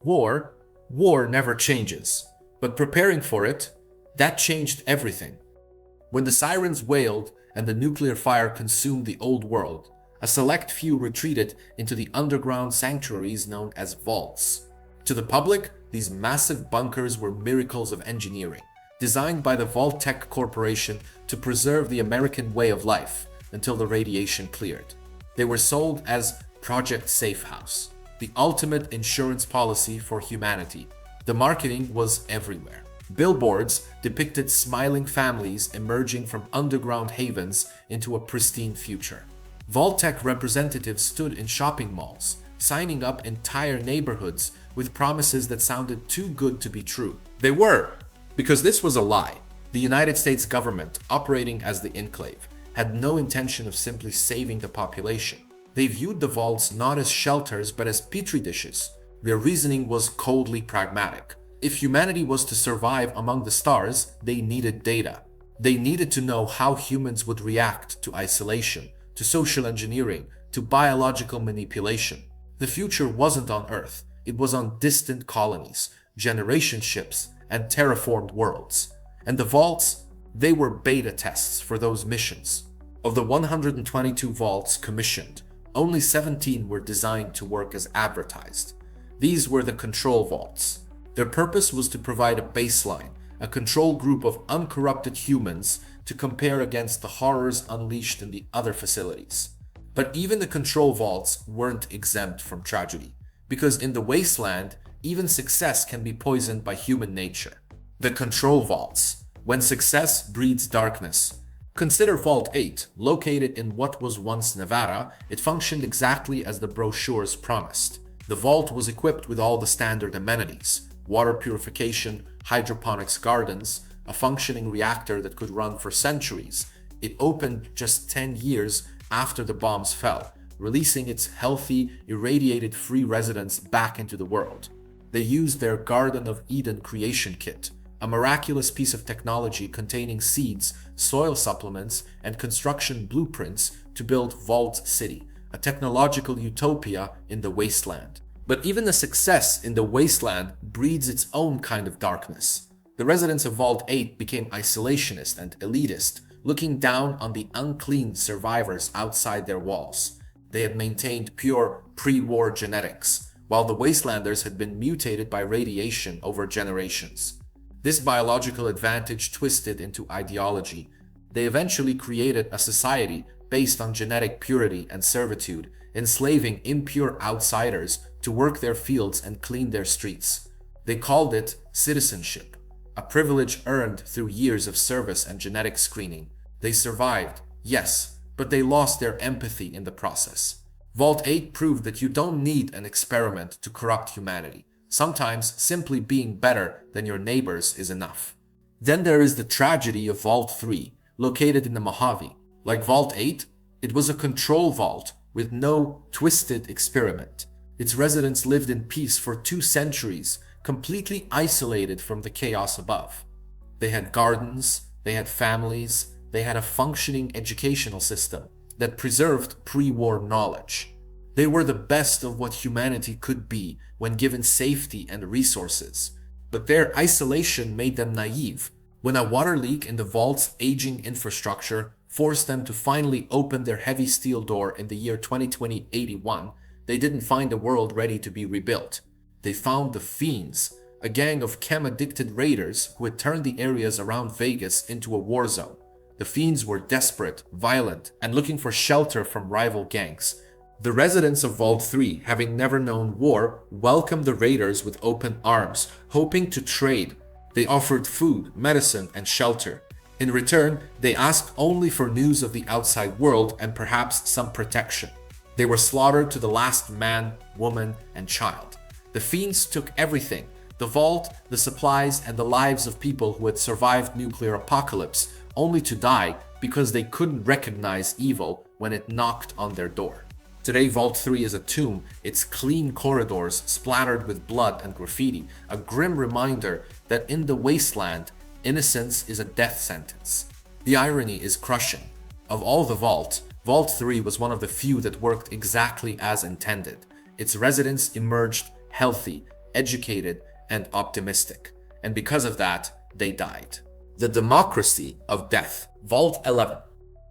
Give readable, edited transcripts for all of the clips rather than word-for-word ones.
war never changes. But preparing for it, that changed everything. When the sirens wailed and the nuclear fire consumed the old world, a select few retreated into the underground sanctuaries known as vaults. To the public, these massive bunkers were miracles of engineering, designed by the Vault-Tec Corporation to preserve the American way of life until the radiation cleared. They were sold as Project Safe House, the ultimate insurance policy for humanity. The marketing was everywhere. Billboards depicted smiling families emerging from underground havens into a pristine future. Vault-Tec representatives stood in shopping malls, signing up entire neighborhoods with promises that sounded too good to be true. They were, because this was a lie. The United States government, operating as the enclave, had no intention of simply saving the population. They viewed the vaults not as shelters but as petri dishes. Their reasoning was coldly pragmatic. If humanity was to survive among the stars, they needed data. They needed to know how humans would react to isolation, to social engineering, to biological manipulation. The future wasn't on Earth. It was on distant colonies, generation ships, and terraformed worlds. And the vaults, they were beta tests for those missions. Of the 122 vaults commissioned, only 17 were designed to work as advertised. These were the control vaults. Their purpose was to provide a baseline, a control group of uncorrupted humans to compare against the horrors unleashed in the other facilities. But even the control vaults weren't exempt from tragedy, because in the Wasteland, even success can be poisoned by human nature. The control vaults, when success breeds darkness. Consider Vault 8, located in what was once Nevada. It functioned exactly as the brochures promised. The vault was equipped with all the standard amenities: water purification, hydroponics gardens, a functioning reactor that could run for centuries. It opened just 10 years after the bombs fell, releasing its healthy, irradiated free residents back into the world. They used their Garden of Eden creation kit, a miraculous piece of technology containing seeds, soil supplements, and construction blueprints to build Vault City, a technological utopia in the Wasteland. But even the success in the Wasteland breeds its own kind of darkness. The residents of Vault 8 became isolationist and elitist, looking down on the unclean survivors outside their walls. They had maintained pure pre-war genetics, while the Wastelanders had been mutated by radiation over generations. This biological advantage twisted into ideology. They eventually created a society based on genetic purity and servitude, enslaving impure outsiders to work their fields and clean their streets. They called it citizenship, a privilege earned through years of service and genetic screening. They survived, yes, but they lost their empathy in the process. Vault 8 proved that you don't need an experiment to corrupt humanity. Sometimes simply being better than your neighbors is enough. Then there is the tragedy of Vault 3, located in the Mojave. Like Vault 8, it was a control vault with no twisted experiment. Its residents lived in peace for 2 centuries, completely isolated from the chaos above. They had gardens, they had families, they had a functioning educational system that preserved pre-war knowledge. They were the best of what humanity could be when given safety and resources. But their isolation made them naive. When a water leak in the vault's aging infrastructure forced them to finally open their heavy steel door in the year 2020-81, they didn't find the world ready to be rebuilt. They found the Fiends, a gang of chem-addicted raiders who had turned the areas around Vegas into a war zone. The Fiends were desperate, violent, and looking for shelter from rival gangs. The residents of Vault 3, having never known war, welcomed the raiders with open arms, hoping to trade. They offered food, medicine, and shelter. In return, they asked only for news of the outside world and perhaps some protection. They were slaughtered to the last man, woman, and child. The Fiends took everything: the vault, the supplies, and the lives of people who had survived nuclear apocalypse, only to die because they couldn't recognize evil when it knocked on their door. Today, Vault 3 is a tomb, its clean corridors splattered with blood and graffiti, a grim reminder that in the Wasteland, innocence is a death sentence. The irony is crushing. Of all the Vault 3 was one of the few that worked exactly as intended. Its residents emerged healthy, educated, and optimistic. And because of that, they died. The democracy of death. Vault 11.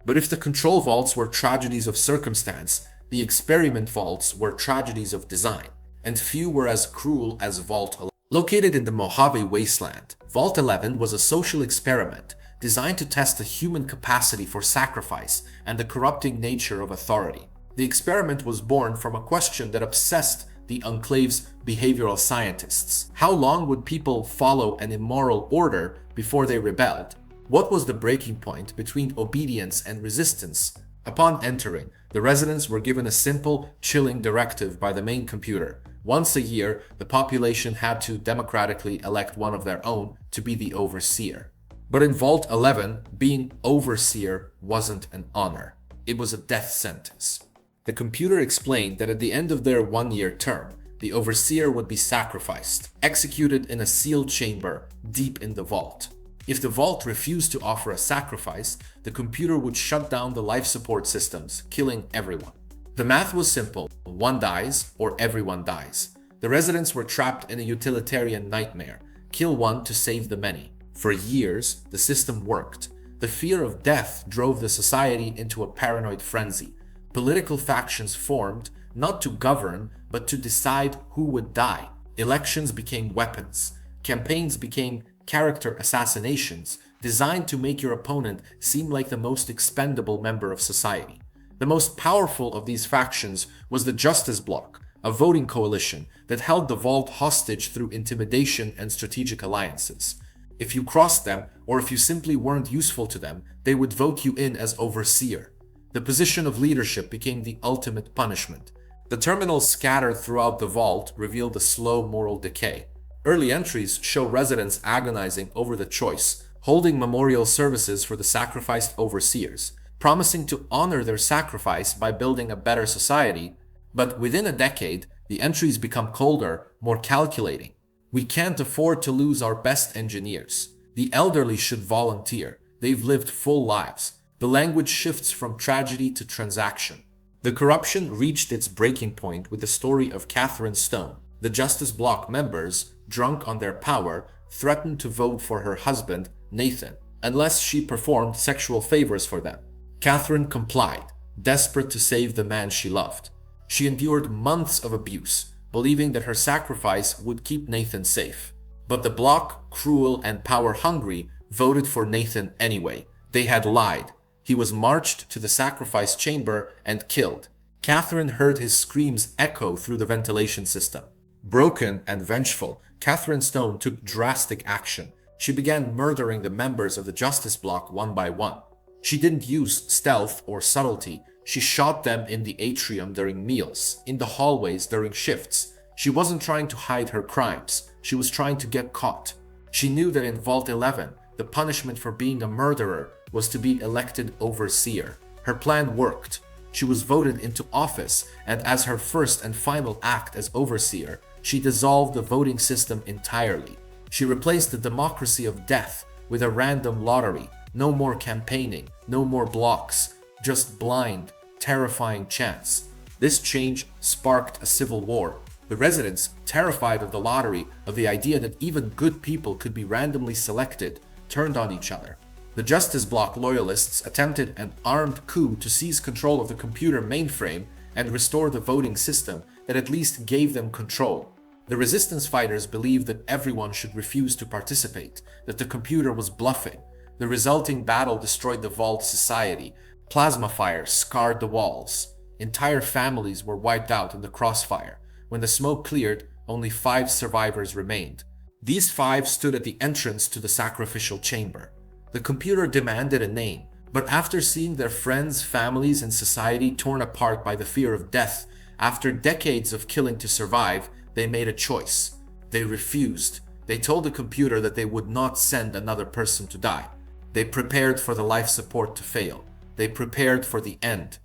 But if the control vaults were tragedies of circumstance, the experiment vaults were tragedies of design, and few were as cruel as Vault 11. Located in the Mojave Wasteland, Vault 11 was a social experiment designed to test the human capacity for sacrifice and the corrupting nature of authority. The experiment was born from a question that obsessed the Enclave's behavioral scientists. How long would people follow an immoral order before they rebelled? What was the breaking point between obedience and resistance? Upon entering, the residents were given a simple, chilling directive by the main computer. Once a year, the population had to democratically elect one of their own to be the overseer. But in Vault 11, being overseer wasn't an honor. It was a death sentence. The computer explained that at the end of their one-year term, the overseer would be sacrificed, executed in a sealed chamber deep in the vault. If the vault refused to offer a sacrifice, the computer would shut down the life support systems, killing everyone. The math was simple: one dies or everyone dies. The residents were trapped in a utilitarian nightmare: kill one to save the many. For years, the system worked. The fear of death drove the society into a paranoid frenzy. Political factions formed, not to govern, but to decide who would die. Elections became weapons. Campaigns became character assassinations, designed to make your opponent seem like the most expendable member of society. The most powerful of these factions was the Justice Bloc, a voting coalition that held the vault hostage through intimidation and strategic alliances. If you crossed them, or if you simply weren't useful to them, they would vote you in as overseer. The position of leadership became the ultimate punishment. The terminals scattered throughout the vault revealed a slow moral decay. Early entries show residents agonizing over the choice, holding memorial services for the sacrificed overseers, promising to honor their sacrifice by building a better society. But within a decade, the entries become colder, more calculating. We can't afford to lose our best engineers. The elderly should volunteer. They've lived full lives. The language shifts from tragedy to transaction. The corruption reached its breaking point with the story of Catherine Stone. The Justice Bloc members, drunk on their power, threatened to vote for her husband, Nathan, unless she performed sexual favors for them. Catherine complied, desperate to save the man she loved. She endured months of abuse, believing that her sacrifice would keep Nathan safe. But the Bloc, cruel and power-hungry, voted for Nathan anyway. They had lied. He was marched to the sacrifice chamber and killed. Catherine heard his screams echo through the ventilation system. Broken and vengeful, Catherine Stone took drastic action. She began murdering the members of the Justice Bloc one by one. She didn't use stealth or subtlety. She shot them in the atrium during meals, in the hallways during shifts. She wasn't trying to hide her crimes. She was trying to get caught. She knew that in Vault 11, the punishment for being a murderer was to be elected overseer. Her plan worked. She was voted into office, and as her first and final act as overseer, she dissolved the voting system entirely. She replaced the democracy of death with a random lottery. No more campaigning, no more blocks, just blind, terrifying chance. This change sparked a civil war. The residents, terrified of the lottery, of the idea that even good people could be randomly selected, turned on each other. The Justice Bloc loyalists attempted an armed coup to seize control of the computer mainframe and restore the voting system that at least gave them control. The resistance fighters believed that everyone should refuse to participate, that the computer was bluffing. The resulting battle destroyed the vault society. Plasma fire scarred the walls. Entire families were wiped out in the crossfire. When the smoke cleared, only 5 survivors remained. These 5 stood at the entrance to the sacrificial chamber. The computer demanded a name, but after seeing their friends, families, and society torn apart by the fear of death, after decades of killing to survive, they made a choice. They refused. They told the computer that they would not send another person to die. They prepared for the life support to fail. They prepared for the end.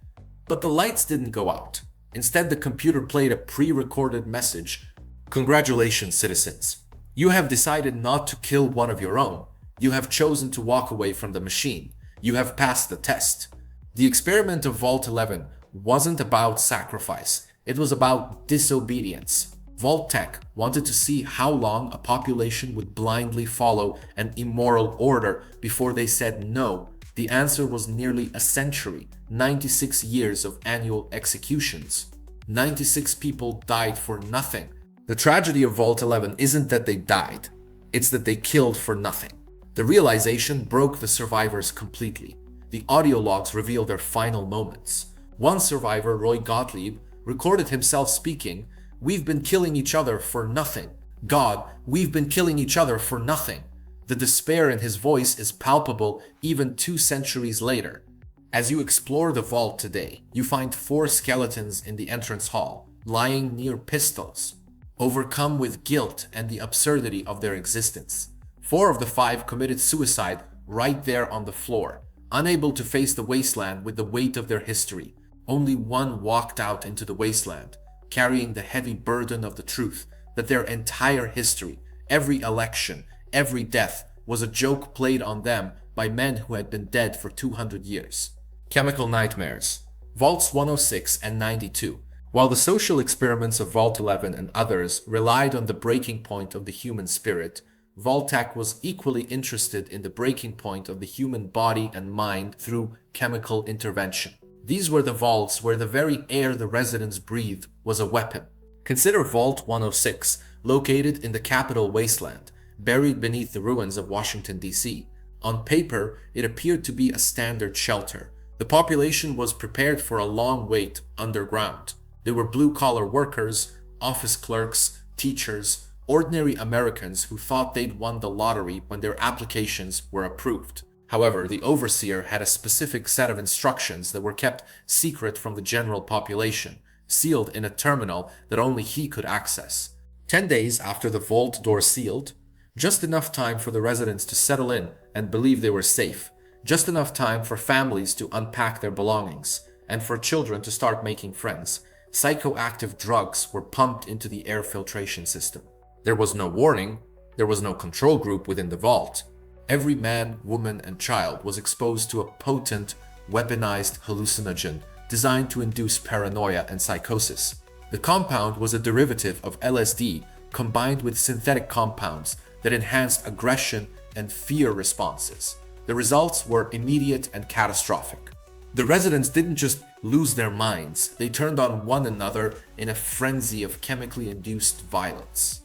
But the lights didn't go out. Instead, the computer played a pre-recorded message. Congratulations, citizens. You have decided not to kill one of your own. You have chosen to walk away from the machine. You have passed the test. The experiment of Vault 11 wasn't about sacrifice. It was about disobedience. Vault-Tec wanted to see how long a population would blindly follow an immoral order before they said no. The answer was nearly a century, 96 years of annual executions. 96 people died for nothing. The tragedy of Vault 11 isn't that they died, it's that they killed for nothing. The realization broke the survivors completely. The audio logs reveal their final moments. One survivor, Roy Gottlieb, recorded himself speaking, "We've been killing each other for nothing. God, we've been killing each other for nothing." The despair in his voice is palpable even 2 centuries later. As you explore the vault today, you find 4 skeletons in the entrance hall, lying near pistols, overcome with guilt and the absurdity of their existence. 4 of the 5 committed suicide right there on the floor, unable to face the wasteland with the weight of their history. Only one walked out into the wasteland, carrying the heavy burden of the truth that their entire history, every election, every death, was a joke played on them by men who had been dead for 200 years. Chemical nightmares. Vaults 106 and 92. While the social experiments of Vault 11 and others relied on the breaking point of the human spirit, Vault-Tec was equally interested in the breaking point of the human body and mind through chemical intervention. These were the vaults where the very air the residents breathed was a weapon. Consider Vault 106, located in the capital Wasteland, buried beneath the ruins of Washington, D.C. On paper, it appeared to be a standard shelter. The population was prepared for a long wait underground. They were blue-collar workers, office clerks, teachers, ordinary Americans who thought they'd won the lottery when their applications were approved. However, the overseer had a specific set of instructions that were kept secret from the general population, sealed in a terminal that only he could access. 10 days after the vault door sealed, just enough time for the residents to settle in and believe they were safe, just enough time for families to unpack their belongings, and for children to start making friends, psychoactive drugs were pumped into the air filtration system. There was no warning, there was no control group within the vault. Every man, woman, and child was exposed to a potent, weaponized hallucinogen designed to induce paranoia and psychosis. The compound was a derivative of LSD combined with synthetic compounds that enhanced aggression and fear responses. The results were immediate and catastrophic. The residents didn't just lose their minds, they turned on one another in a frenzy of chemically induced violence.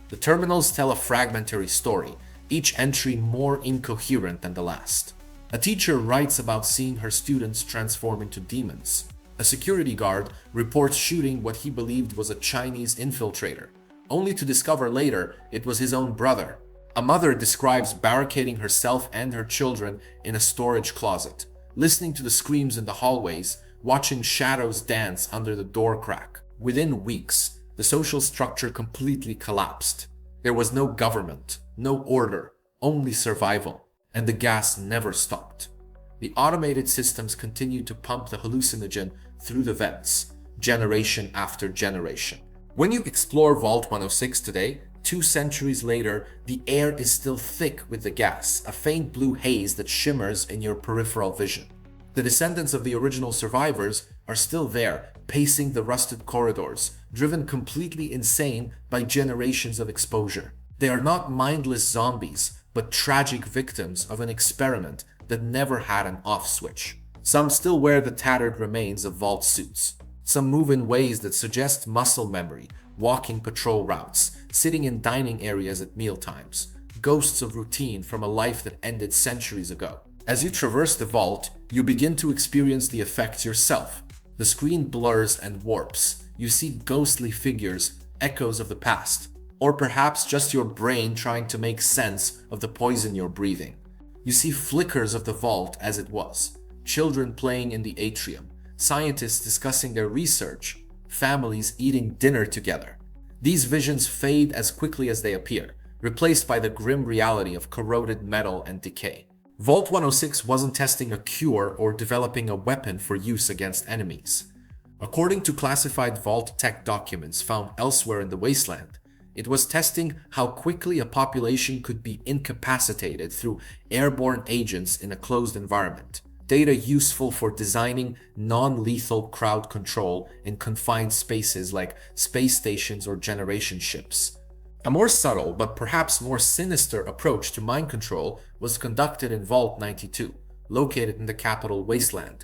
The terminals tell a fragmentary story, each entry more incoherent than the last. A teacher writes about seeing her students transform into demons. A security guard reports shooting what he believed was a Chinese infiltrator, only to discover later it was his own brother. A mother describes barricading herself and her children in a storage closet, listening to the screams in the hallways, watching shadows dance under the door crack. Within weeks, the social structure completely collapsed. There was no government, no order, only survival, and the gas never stopped. The automated systems continued to pump the hallucinogen through the vents, generation after generation. When you explore Vault 106 today, 2 centuries later, the air is still thick with the gas, a faint blue haze that shimmers in your peripheral vision. The descendants of the original survivors are still there, pacing the rusted corridors, driven completely insane by generations of exposure. They are not mindless zombies, but tragic victims of an experiment that never had an off switch. Some still wear the tattered remains of vault suits. Some move in ways that suggest muscle memory, walking patrol routes, sitting in dining areas at mealtimes, ghosts of routine from a life that ended centuries ago. As you traverse the vault, you begin to experience the effects yourself. The screen blurs and warps. You see ghostly figures, echoes of the past, or perhaps just your brain trying to make sense of the poison you're breathing. You see flickers of the vault as it was, children playing in the atrium, scientists discussing their research, families eating dinner together. These visions fade as quickly as they appear, replaced by the grim reality of corroded metal and decay. Vault 106 wasn't testing a cure or developing a weapon for use against enemies. According to classified Vault-Tec documents found elsewhere in the Wasteland, it was testing how quickly a population could be incapacitated through airborne agents in a closed environment, data useful for designing non-lethal crowd control in confined spaces like space stations or generation ships. A more subtle, but perhaps more sinister approach to mind control was conducted in Vault 92, located in the capital Wasteland.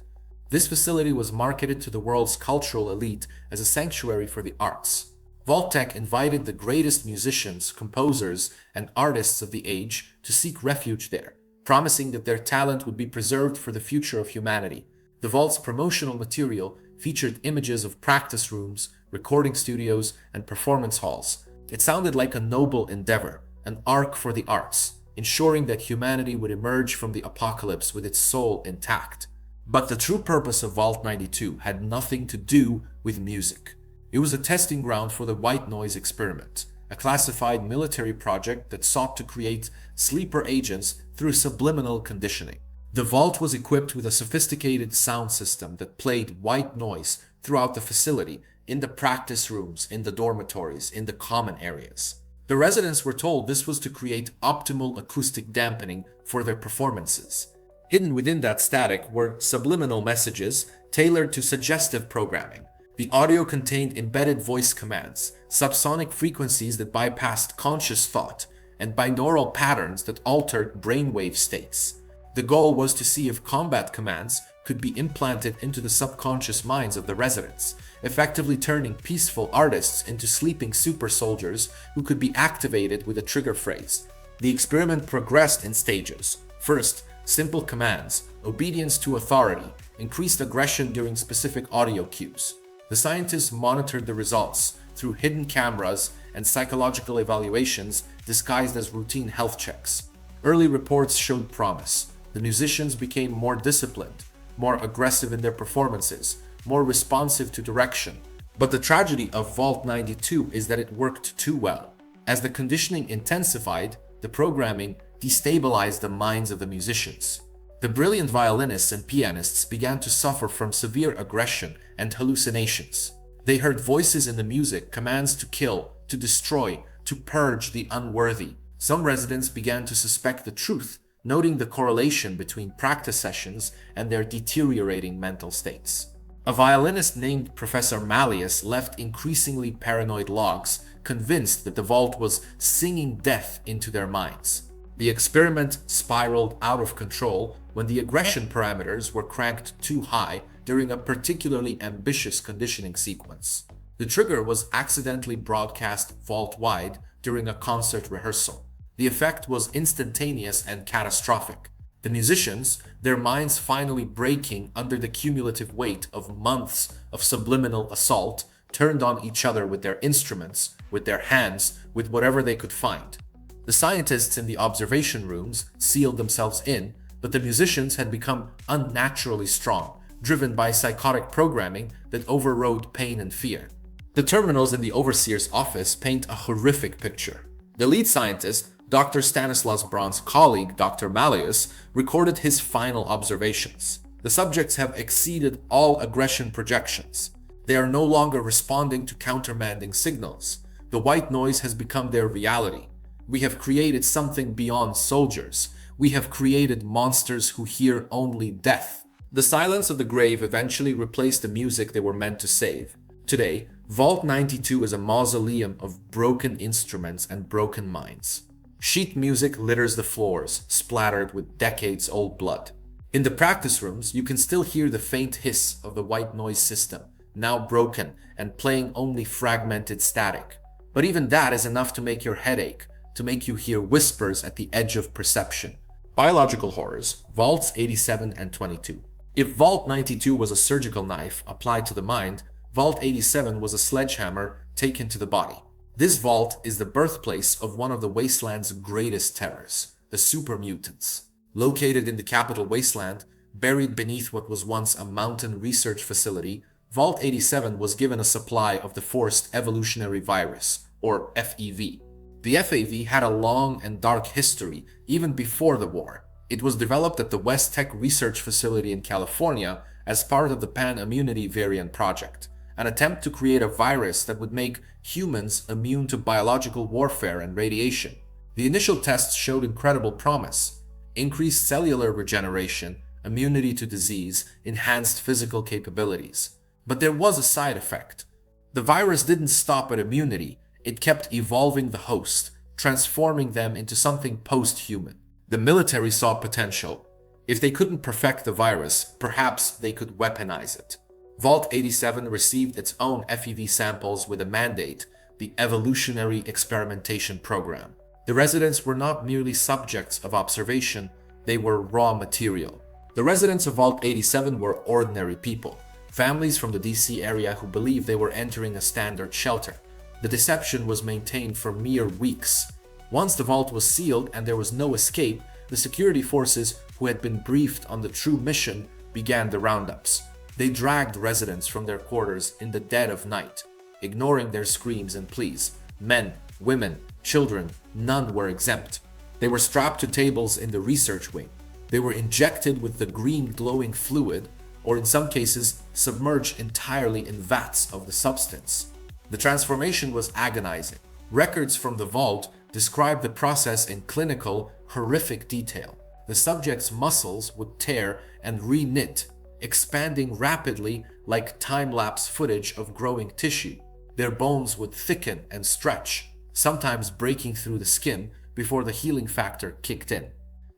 This facility was marketed to the world's cultural elite as a sanctuary for the arts. Vault-Tec invited the greatest musicians, composers, and artists of the age to seek refuge there, promising that their talent would be preserved for the future of humanity. The Vault's promotional material featured images of practice rooms, recording studios, and performance halls. It sounded like a noble endeavor, an arc for the arts, ensuring that humanity would emerge from the apocalypse with its soul intact. But the true purpose of Vault 92 had nothing to do with music. It was a testing ground for the white noise experiment, a classified military project that sought to create sleeper agents through subliminal conditioning. The Vault was equipped with a sophisticated sound system that played white noise throughout the facility, in the practice rooms, in the dormitories, in the common areas. The residents were told this was to create optimal acoustic dampening for their performances. Hidden within that static were subliminal messages tailored to suggestive programming. The audio contained embedded voice commands, subsonic frequencies that bypassed conscious thought, and binaural patterns that altered brainwave states. The goal was to see if combat commands could be implanted into the subconscious minds of the residents, effectively turning peaceful artists into sleeping super soldiers who could be activated with a trigger phrase. The experiment progressed in stages. First, simple commands, obedience to authority, increased aggression during specific audio cues. The scientists monitored the results through hidden cameras and psychological evaluations disguised as routine health checks. Early reports showed promise. The musicians became more disciplined, more aggressive in their performances, more responsive to direction. But the tragedy of Vault 92 is that it worked too well. As the conditioning intensified, the programming destabilized the minds of the musicians. The brilliant violinists and pianists began to suffer from severe aggression and hallucinations. They heard voices in the music, commands to kill, to destroy, to purge the unworthy. Some residents began to suspect the truth, noting the correlation between practice sessions and their deteriorating mental states. A violinist named Professor Malleus left increasingly paranoid logs, convinced that the vault was singing death into their minds. The experiment spiraled out of control when the aggression parameters were cranked too high during a particularly ambitious conditioning sequence. The trigger was accidentally broadcast vault-wide during a concert rehearsal. The effect was instantaneous and catastrophic. The musicians, their minds finally breaking under the cumulative weight of months of subliminal assault, turned on each other with their instruments, with their hands, with whatever they could find. The scientists in the observation rooms sealed themselves in, but the musicians had become unnaturally strong, driven by psychotic programming that overrode pain and fear. The terminals in the overseer's office paint a horrific picture. The lead scientist, Dr. Stanislaus Braun's colleague, Dr. Malleus, recorded his final observations. The subjects have exceeded all aggression projections. They are no longer responding to countermanding signals. The white noise has become their reality. We have created something beyond soldiers. We have created monsters who hear only death. The silence of the grave eventually replaced the music they were meant to save. Today, Vault 92 is a mausoleum of broken instruments and broken minds. Sheet music litters the floors, splattered with decades-old blood. In the practice rooms, you can still hear the faint hiss of the white noise system, now broken and playing only fragmented static. But even that is enough to make your head ache, to make you hear whispers at the edge of perception. Biological horrors, Vaults 87 and 22. If Vault 92 was a surgical knife applied to the mind, Vault 87 was a sledgehammer taken to the body. This vault is the birthplace of one of the Wasteland's greatest terrors, the super mutants. Located in the capital Wasteland, buried beneath what was once a mountain research facility, Vault 87 was given a supply of the Forced Evolutionary Virus, or FEV. The FEV had a long and dark history, even before the war. It was developed at the Vault-Tec research facility in California as part of the Pan-Immunity Variant Project, an attempt to create a virus that would make humans immune to biological warfare and radiation. The initial tests showed incredible promise: increased cellular regeneration, immunity to disease, enhanced physical capabilities. But there was a side effect. The virus didn't stop at immunity, it kept evolving the host, transforming them into something post-human. The military saw potential. If they couldn't perfect the virus, perhaps they could weaponize it. Vault-87 received its own FEV samples with a mandate, the Evolutionary Experimentation Program. The residents were not merely subjects of observation, they were raw material. The residents of Vault-87 were ordinary people, families from the DC area who believed they were entering a standard shelter. The deception was maintained for mere weeks. Once the vault was sealed and there was no escape, the security forces who had been briefed on the true mission began the roundups. They dragged residents from their quarters in the dead of night, ignoring their screams and pleas. Men, women, children, none were exempt. They were strapped to tables in the research wing. They were injected with the green glowing fluid, or in some cases, submerged entirely in vats of the substance. The transformation was agonizing. Records from the vault describe the process in clinical, horrific detail. The subject's muscles would tear and re-knit, expanding rapidly like time-lapse footage of growing tissue. Their bones would thicken and stretch, sometimes breaking through the skin before the healing factor kicked in.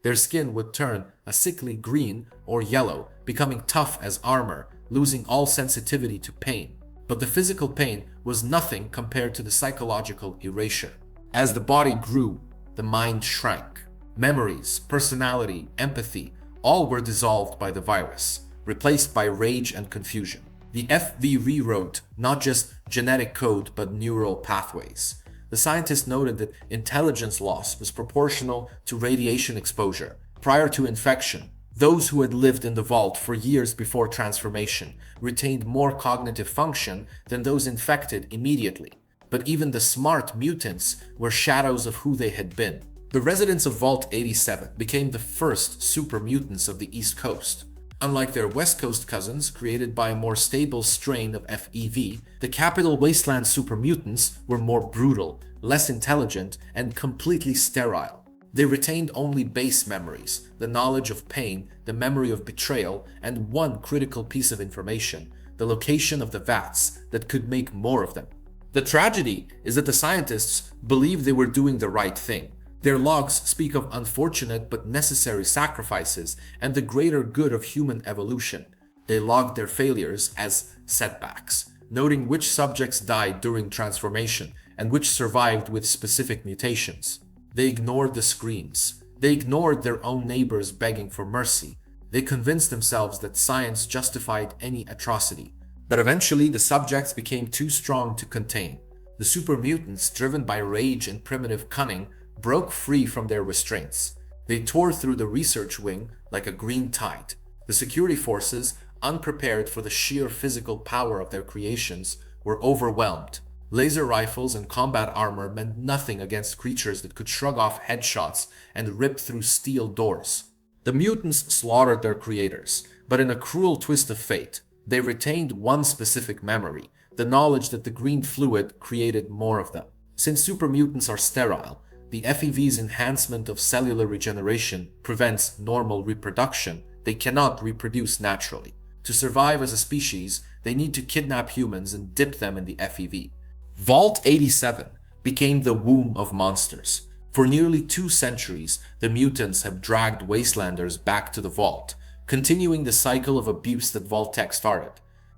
Their skin would turn a sickly green or yellow, becoming tough as armor, losing all sensitivity to pain. But the physical pain was nothing compared to the psychological erasure. As the body grew, the mind shrank. Memories, personality, empathy, all were dissolved by the virus, replaced by rage and confusion. The FV rewrote not just genetic code but neural pathways. The scientists noted that intelligence loss was proportional to radiation exposure. Prior to infection, those who had lived in the vault for years before transformation retained more cognitive function than those infected immediately. But even the smart mutants were shadows of who they had been. The residents of Vault-87 became the first super mutants of the East Coast. Unlike their West Coast cousins, created by a more stable strain of FEV, the capital Wasteland super mutants were more brutal, less intelligent, and completely sterile. They retained only base memories, the knowledge of pain, the memory of betrayal, and one critical piece of information, the location of the vats that could make more of them. The tragedy is that the scientists believed they were doing the right thing. Their logs speak of unfortunate but necessary sacrifices and the greater good of human evolution. They logged their failures as setbacks, noting which subjects died during transformation and which survived with specific mutations. They ignored the screams. They ignored their own neighbors begging for mercy. They convinced themselves that science justified any atrocity. But eventually, the subjects became too strong to contain. The super mutants, driven by rage and primitive cunning, broke free from their restraints. They tore through the research wing like a green tide. The security forces, unprepared for the sheer physical power of their creations, were overwhelmed. Laser rifles and combat armor meant nothing against creatures that could shrug off headshots and rip through steel doors. The mutants slaughtered their creators, but in a cruel twist of fate, they retained one specific memory, the knowledge that the green fluid created more of them. Since super mutants are sterile, the FEV's enhancement of cellular regeneration prevents normal reproduction. They cannot reproduce naturally. To survive as a species, they need to kidnap humans and dip them in the FEV. Vault-87 became the womb of monsters. For nearly 2 centuries, the mutants have dragged Wastelanders back to the Vault, continuing the cycle of abuse that Vault-Tec started.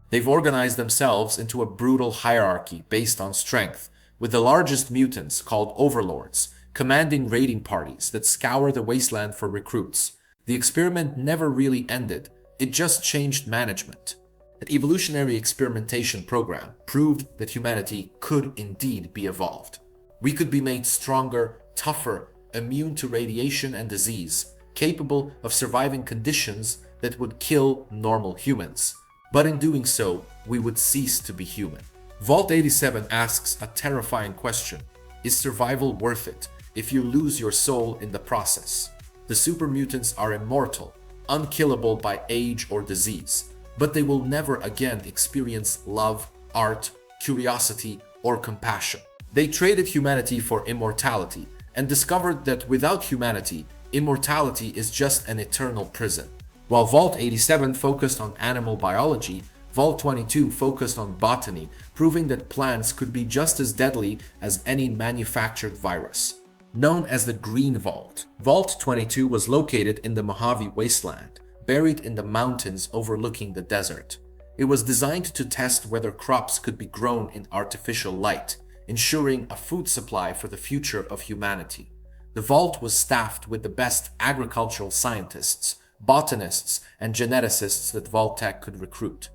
They've organized themselves into a brutal hierarchy based on strength, with the largest mutants, called Overlords, commanding raiding parties that scour the wasteland for recruits. The experiment never really ended, it just changed management. The Evolutionary Experimentation Program proved that humanity could indeed be evolved. We could be made stronger, tougher, immune to radiation and disease, capable of surviving conditions that would kill normal humans. But in doing so, we would cease to be human. Vault-87 asks a terrifying question. Is survival worth it if you lose your soul in the process? The super mutants are immortal, unkillable by age or disease, but they will never again experience love, art, curiosity, or compassion. They traded humanity for immortality and discovered that without humanity, immortality is just an eternal prison. While Vault 87 focused on animal biology, Vault 22 focused on botany, proving that plants could be just as deadly as any manufactured virus. Known as the Green Vault, Vault 22 was located in the Mojave Wasteland, buried in the mountains overlooking the desert. It was designed to test whether crops could be grown in artificial light, ensuring a food supply for the future of humanity. The vault was staffed with the best agricultural scientists, botanists, and geneticists that Vault-Tec could recruit.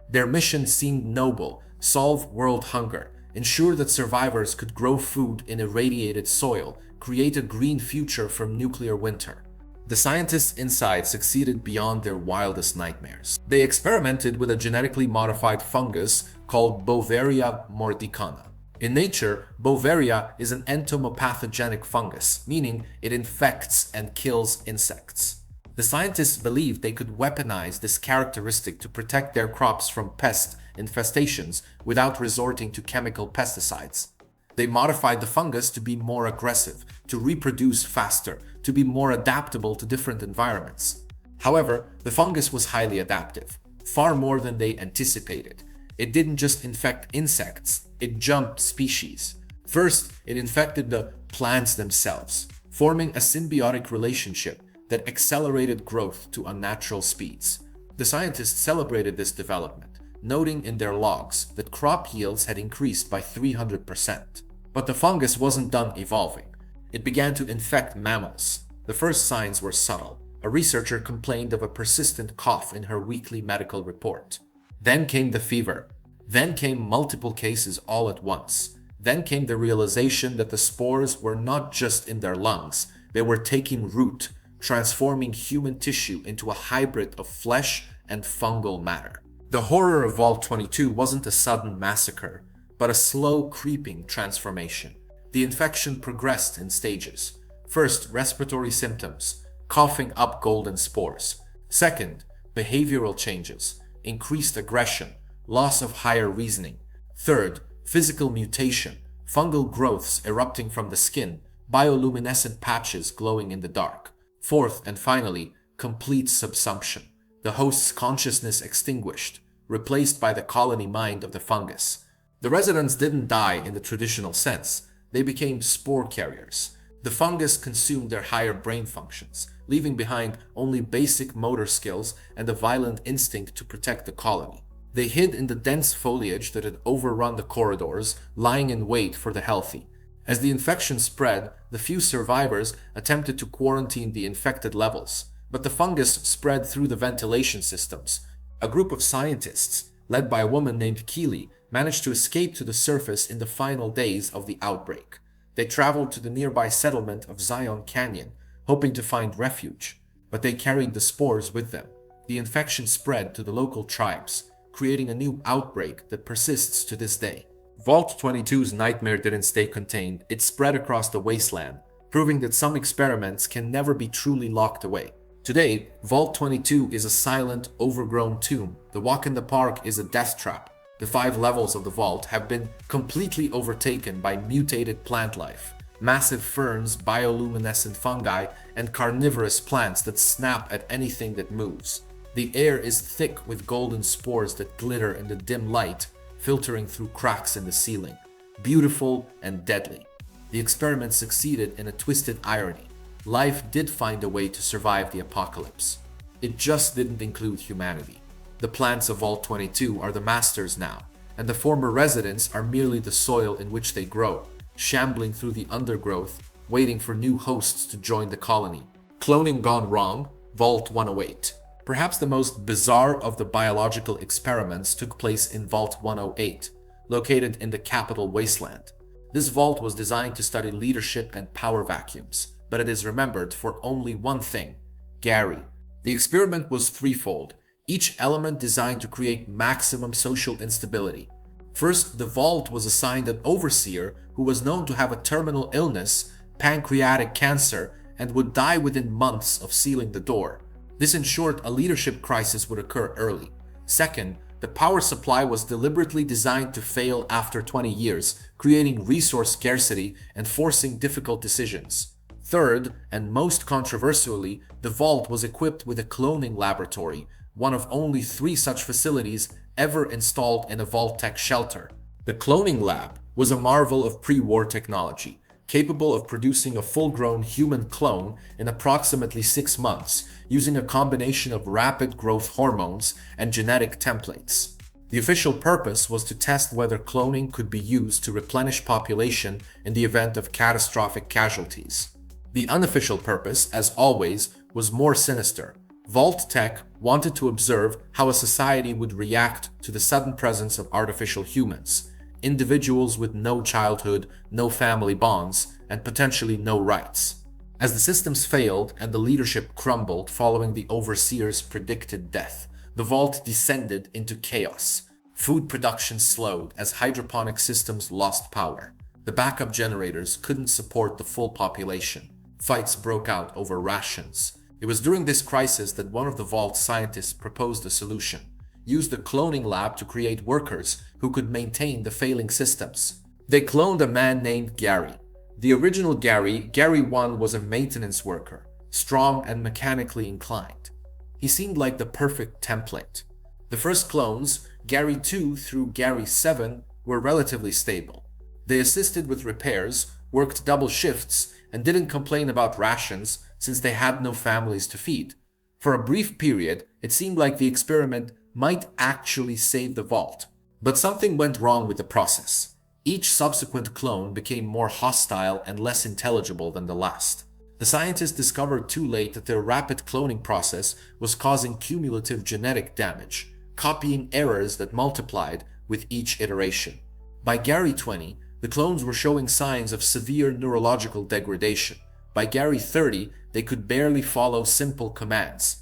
Their mission seemed noble: solve world hunger, ensure that survivors could grow food in irradiated soil, create a green future from nuclear winter. The scientists inside succeeded beyond their wildest nightmares. They experimented with a genetically modified fungus called Beauveria mordicana. In nature, Beauveria is an entomopathogenic fungus, meaning it infects and kills insects. The scientists believed they could weaponize this characteristic to protect their crops from pest infestations without resorting to chemical pesticides. They modified the fungus to be more aggressive, to reproduce faster, to be more adaptable to different environments. However, the fungus was highly adaptive, far more than they anticipated. It didn't just infect insects, it jumped species. First, it infected the plants themselves, forming a symbiotic relationship that accelerated growth to unnatural speeds. The scientists celebrated this development, noting in their logs that crop yields had increased by 300%. But the fungus wasn't done evolving. It began to infect mammals. The first signs were subtle. A researcher complained of a persistent cough in her weekly medical report. Then came the fever. Then came multiple cases all at once. Then came the realization that the spores were not just in their lungs. They were taking root, transforming human tissue into a hybrid of flesh and fungal matter. The horror of Vault 22 wasn't a sudden massacre, but a slow creeping transformation. The infection progressed in stages. First, respiratory symptoms, coughing up golden spores. Second, behavioral changes, increased aggression, loss of higher reasoning. Third, physical mutation, fungal growths erupting from the skin, bioluminescent patches glowing in the dark. Fourth, and finally, complete subsumption. The host's consciousness extinguished, replaced by the colony mind of the fungus. The residents didn't die in the traditional sense. They became spore carriers. The fungus consumed their higher brain functions, leaving behind only basic motor skills and a violent instinct to protect the colony. They hid in the dense foliage that had overrun the corridors, lying in wait for the healthy. As the infection spread, the few survivors attempted to quarantine the infected levels, but the fungus spread through the ventilation systems. A group of scientists, led by a woman named Keely, managed to escape to the surface in the final days of the outbreak. They traveled to the nearby settlement of Zion Canyon, hoping to find refuge, but they carried the spores with them. The infection spread to the local tribes, creating a new outbreak that persists to this day. Vault 22's nightmare didn't stay contained. It spread across the wasteland, proving that some experiments can never be truly locked away. Today, Vault 22 is a silent, overgrown tomb. The walk in the park is a death trap. The 5 levels of the vault have been completely overtaken by mutated plant life, massive ferns, bioluminescent fungi, and carnivorous plants that snap at anything that moves. The air is thick with golden spores that glitter in the dim light, filtering through cracks in the ceiling. Beautiful and deadly. The experiment succeeded in a twisted irony. Life did find a way to survive the apocalypse. It just didn't include humanity. The plants of Vault 22 are the masters now, and the former residents are merely the soil in which they grow, shambling through the undergrowth, waiting for new hosts to join the colony. Cloning gone wrong, Vault 108. Perhaps the most bizarre of the biological experiments took place in Vault 108, located in the capital Wasteland. This vault was designed to study leadership and power vacuums, but it is remembered for only one thing: Gary. The experiment was threefold, each element designed to create maximum social instability. First, the vault was assigned an overseer who was known to have a terminal illness, pancreatic cancer, and would die within months of sealing the door. This ensured a leadership crisis would occur early. Second, the power supply was deliberately designed to fail after 20 years, creating resource scarcity and forcing difficult decisions. Third, and most controversially, the vault was equipped with a cloning laboratory, one of only 3 such facilities ever installed in a Vault-Tec shelter. The cloning lab was a marvel of pre-war technology, capable of producing a full-grown human clone in approximately 6 months, using a combination of rapid growth hormones and genetic templates. The official purpose was to test whether cloning could be used to replenish population in the event of catastrophic casualties. The unofficial purpose, as always, was more sinister. Vault-Tec wanted to observe how a society would react to the sudden presence of artificial humans, individuals with no childhood, no family bonds, and potentially no rights. As the systems failed and the leadership crumbled following the overseer's predicted death, the vault descended into chaos. Food production slowed as hydroponic systems lost power. The backup generators couldn't support the full population. Fights broke out over rations. It was during this crisis that one of the vault scientists proposed a solution. Use the cloning lab to create workers who could maintain the failing systems. They cloned a man named Gary. The original Gary 1, was a maintenance worker, strong and mechanically inclined. He seemed like the perfect template. The first clones, Gary 2 through Gary 7, were relatively stable. They assisted with repairs, worked double shifts, and didn't complain about rations since they had no families to feed. For a brief period, it seemed like the experiment might actually save the vault. But something went wrong with the process. Each subsequent clone became more hostile and less intelligible than the last. The scientists discovered too late that their rapid cloning process was causing cumulative genetic damage, copying errors that multiplied with each iteration. By Gary 20, the clones were showing signs of severe neurological degradation. By Gary 30, they could barely follow simple commands.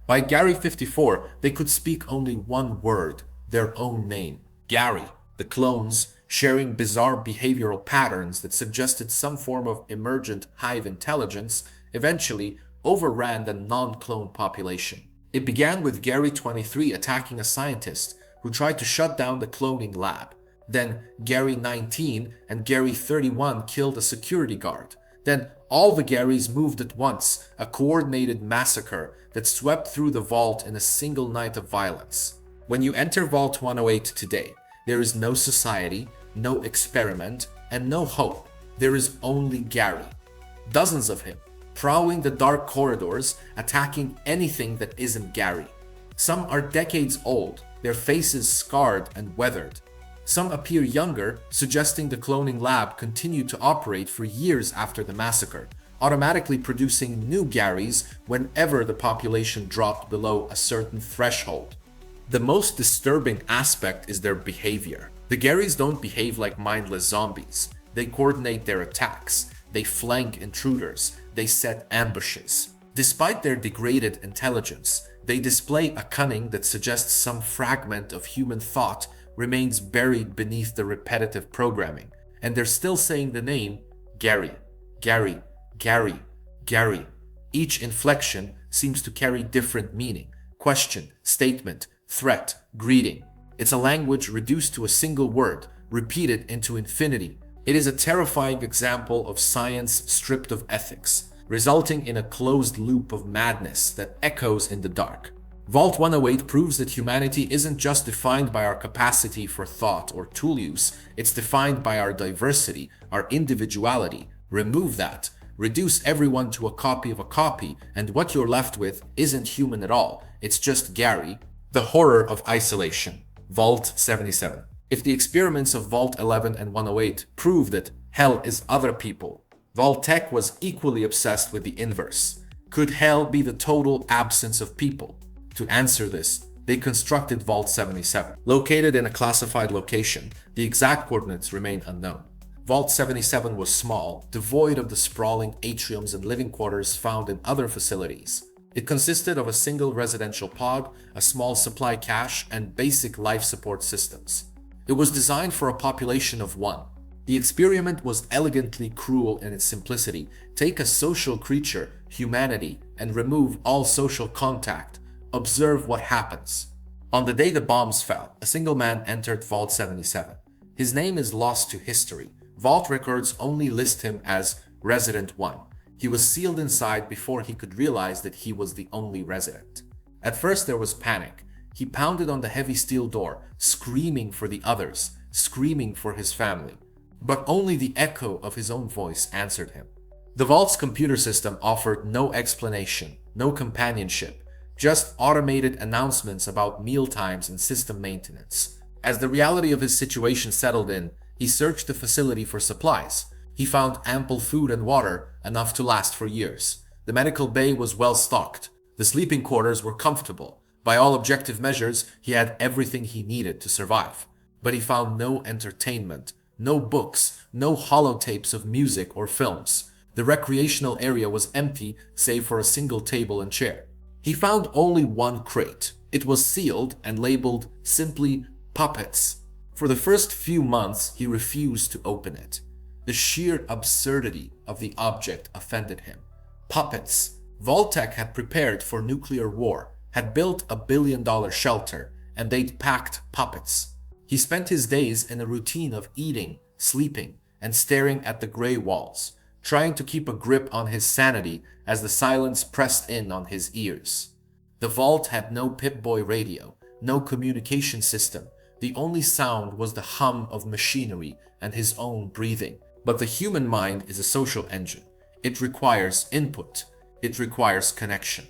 By Gary 54, they could speak only one word, their own name, Gary. The clones, sharing bizarre behavioral patterns that suggested some form of emergent hive intelligence, eventually overran the non-clone population. It began with Gary 23 attacking a scientist who tried to shut down the cloning lab. Then Gary 19 and Gary 31 killed a security guard. Then all the Garys moved at once, a coordinated massacre that swept through the vault in a single night of violence. When you enter Vault 108 today, there is no society, no experiment, and no hope. There is only Gary. Dozens of him, prowling the dark corridors, attacking anything that isn't Gary. Some are decades old, their faces scarred and weathered. Some appear younger, suggesting the cloning lab continued to operate for years after the massacre, automatically producing new Garys whenever the population dropped below a certain threshold. The most disturbing aspect is their behavior. The Garys don't behave like mindless zombies. They coordinate their attacks, they flank intruders, they set ambushes. Despite their degraded intelligence, they display a cunning that suggests some fragment of human thought remains buried beneath the repetitive programming. And they're still saying the name Gary, Gary, Gary, Gary. Each inflection seems to carry different meaning: question, statement, threat, greeting. It's a language reduced to a single word, repeated into infinity. It is a terrifying example of science stripped of ethics, resulting in a closed loop of madness that echoes in the dark. Vault 108 proves that humanity isn't just defined by our capacity for thought or tool use, it's defined by our diversity, our individuality. Remove that, reduce everyone to a copy of a copy, and what you're left with isn't human at all, it's just Gary. The horror of isolation. Vault 77. If the experiments of Vault 11 and 108 prove that hell is other people, Vault-Tec was equally obsessed with the inverse. Could hell be the total absence of people? To answer this, they constructed Vault 77. Located in a classified location, the exact coordinates remain unknown. Vault 77 was small, devoid of the sprawling atriums and living quarters found in other facilities. It consisted of a single residential pod, a small supply cache, and basic life support systems. It was designed for a population of 1. The experiment was elegantly cruel in its simplicity. Take a social creature, humanity, and remove all social contact. Observe what happens. On the day the bombs fell, a single man entered Vault 77. His name is lost to history. Vault records only list him as Resident 1. He was sealed inside before he could realize that he was the only resident. At first there was panic. He pounded on the heavy steel door, screaming for the others, screaming for his family. But only the echo of his own voice answered him. The Vault's computer system offered no explanation, no companionship, just automated announcements about meal times and system maintenance. As the reality of his situation settled in, he searched the facility for supplies. He found ample food and water, enough to last for years. The medical bay was well stocked. The sleeping quarters were comfortable. By all objective measures, he had everything he needed to survive. But he found no entertainment, no books, no holotapes of music or films. The recreational area was empty save for a single table and chair. He found only one crate. It was sealed and labeled simply puppets. For the first few months, he refused to open it. The sheer absurdity of the object offended him. Puppets. Vault-Tec had prepared for nuclear war, had built $1 billion shelter, and they'd packed puppets. He spent his days in a routine of eating, sleeping, and staring at the gray walls, trying to keep a grip on his sanity as the silence pressed in on his ears. The vault had no Pip-Boy radio, no communication system. The only sound was the hum of machinery and his own breathing. But the human mind is a social engine. It requires input. It requires connection.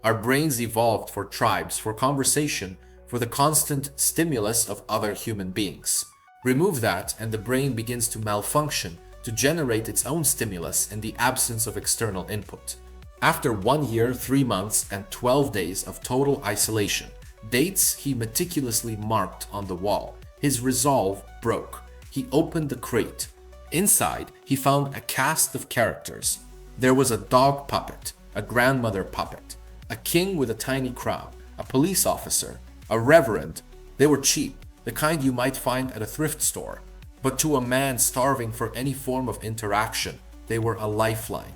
Our brains evolved for tribes, for conversation, for the constant stimulus of other human beings. Remove that and the brain begins to malfunction, to generate its own stimulus in the absence of external input. After 1 year, 3 months, and 12 days of total isolation, dates he meticulously marked on the wall, his resolve broke. He opened the crate. Inside, he found a cast of characters. There was a dog puppet, a grandmother puppet, a king with a tiny crown, a police officer, a reverend. They were cheap, the kind you might find at a thrift store. But to a man starving for any form of interaction, they were a lifeline.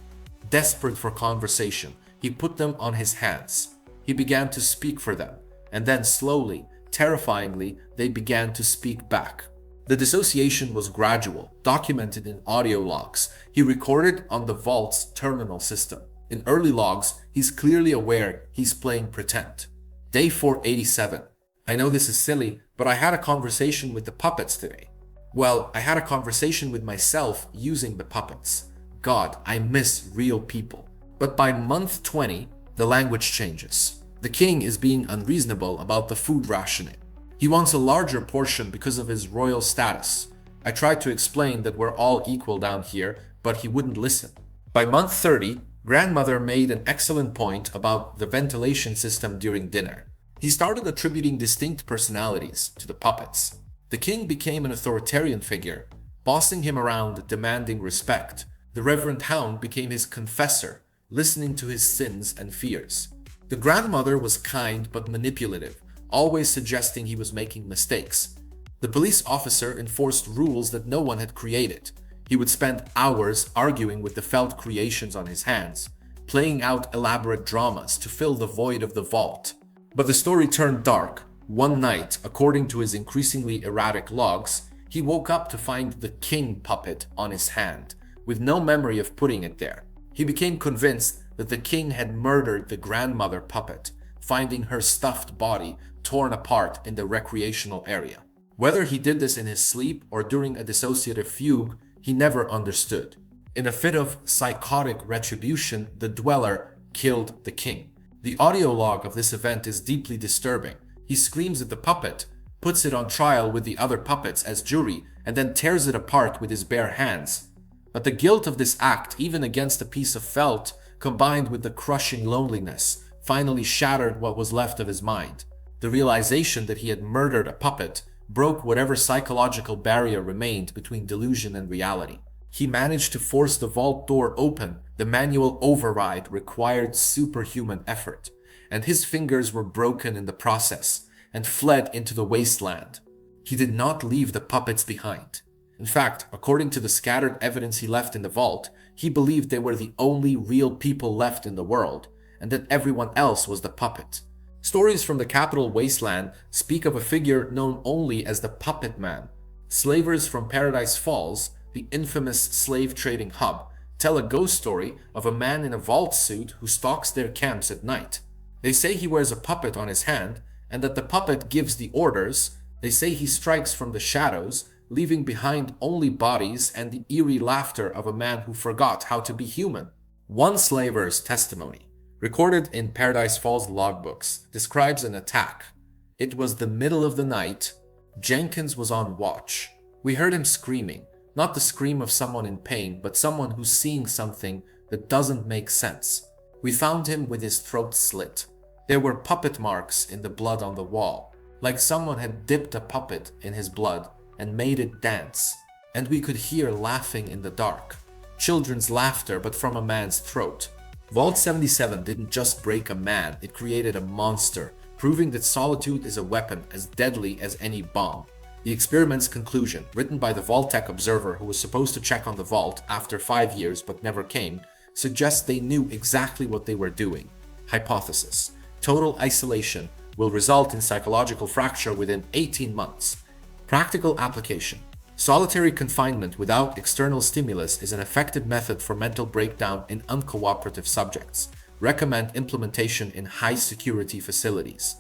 Desperate for conversation, he put them on his hands. He began to speak for them, and then slowly, terrifyingly, they began to speak back. The dissociation was gradual, documented in audio logs he recorded on the Vault's terminal system. In early logs, he's clearly aware he's playing pretend. Day 487. I know this is silly, but I had a conversation with the puppets today. Well, I had a conversation with myself using the puppets. God, I miss real people. But by month 20, the language changes. The king is being unreasonable about the food rationing. He wants a larger portion because of his royal status. I tried to explain that we're all equal down here, but he wouldn't listen. By month 30, grandmother made an excellent point about the ventilation system during dinner. He started attributing distinct personalities to the puppets. The king became an authoritarian figure, bossing him around, demanding respect. The Reverend Hound became his confessor, listening to his sins and fears. The grandmother was kind but manipulative, always suggesting he was making mistakes. The police officer enforced rules that no one had created. He would spend hours arguing with the felt creations on his hands, playing out elaborate dramas to fill the void of the vault. But the story turned dark. One night, according to his increasingly erratic logs, he woke up to find the king puppet on his hand, with no memory of putting it there. He became convinced that the king had murdered the grandmother puppet, finding her stuffed body torn apart in the recreational area. Whether he did this in his sleep or during a dissociative fugue, he never understood. In a fit of psychotic retribution, the dweller killed the king. The audio log of this event is deeply disturbing. He screams at the puppet, puts it on trial with the other puppets as jury, and then tears it apart with his bare hands. But the guilt of this act, even against a piece of felt, combined with the crushing loneliness, finally shattered what was left of his mind. The realization that he had murdered a puppet broke whatever psychological barrier remained between delusion and reality. He managed to force the vault door open. The manual override required superhuman effort, and his fingers were broken in the process and fled into the wasteland. He did not leave the puppets behind. In fact, according to the scattered evidence he left in the vault, he believed they were the only real people left in the world, and that everyone else was the puppet. Stories from the capital Wasteland speak of a figure known only as the Puppet Man. Slavers from Paradise Falls, the infamous slave trading hub, tell a ghost story of a man in a vault suit who stalks their camps at night. They say he wears a puppet on his hand, and that the puppet gives the orders. They say he strikes from the shadows, leaving behind only bodies and the eerie laughter of a man who forgot how to be human. One slaver's testimony, recorded in Paradise Falls logbooks, describes an attack. It was the middle of the night. Jenkins was on watch. We heard him screaming, not the scream of someone in pain, but someone who's seeing something that doesn't make sense. We found him with his throat slit. There were puppet marks in the blood on the wall, like someone had dipped a puppet in his blood and made it dance. And we could hear laughing in the dark. Children's laughter, but from a man's throat. Vault 77 didn't just break a man, it created a monster, proving that solitude is a weapon as deadly as any bomb. The experiment's conclusion, written by the Vault-Tec observer who was supposed to check on the vault after 5 years but never came, suggests they knew exactly what they were doing. Hypothesis: total isolation will result in psychological fracture within 18 months. Practical application: solitary confinement without external stimulus is an effective method for mental breakdown in uncooperative subjects. Recommend implementation in high-security facilities.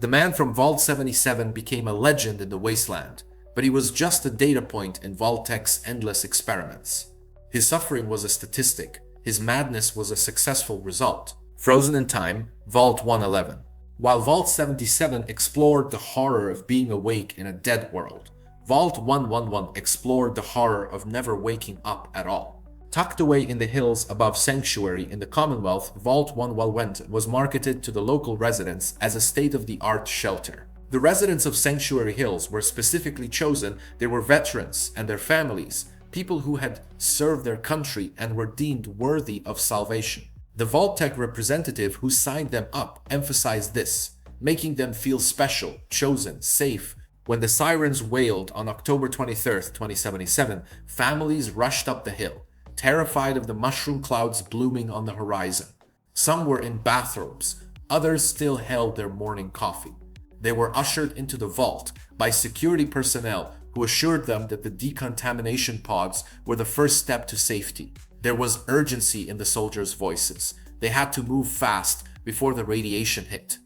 The man from Vault 77 became a legend in the Wasteland, but he was just a data point in Vault-Tec's endless experiments. His suffering was a statistic. His madness was a successful result. Frozen in time, Vault 111. While Vault 77 explored the horror of being awake in a dead world, Vault 111 explored the horror of never waking up at all. Tucked away in the hills above Sanctuary in the Commonwealth, Vault 111 was marketed to the local residents as a state-of-the-art shelter. The residents of Sanctuary Hills were specifically chosen. They were veterans and their families, people who had served their country and were deemed worthy of salvation. The Vault-Tec representative who signed them up emphasized this, making them feel special, chosen, safe. When the sirens wailed on October 23, 2077, families rushed up the hill, terrified of the mushroom clouds blooming on the horizon. Some were in bathrobes, others still held their morning coffee. They were ushered into the vault by security personnel who assured them that the decontamination pods were the first step to safety. There was urgency in the soldiers' voices. They had to move fast before the radiation hit.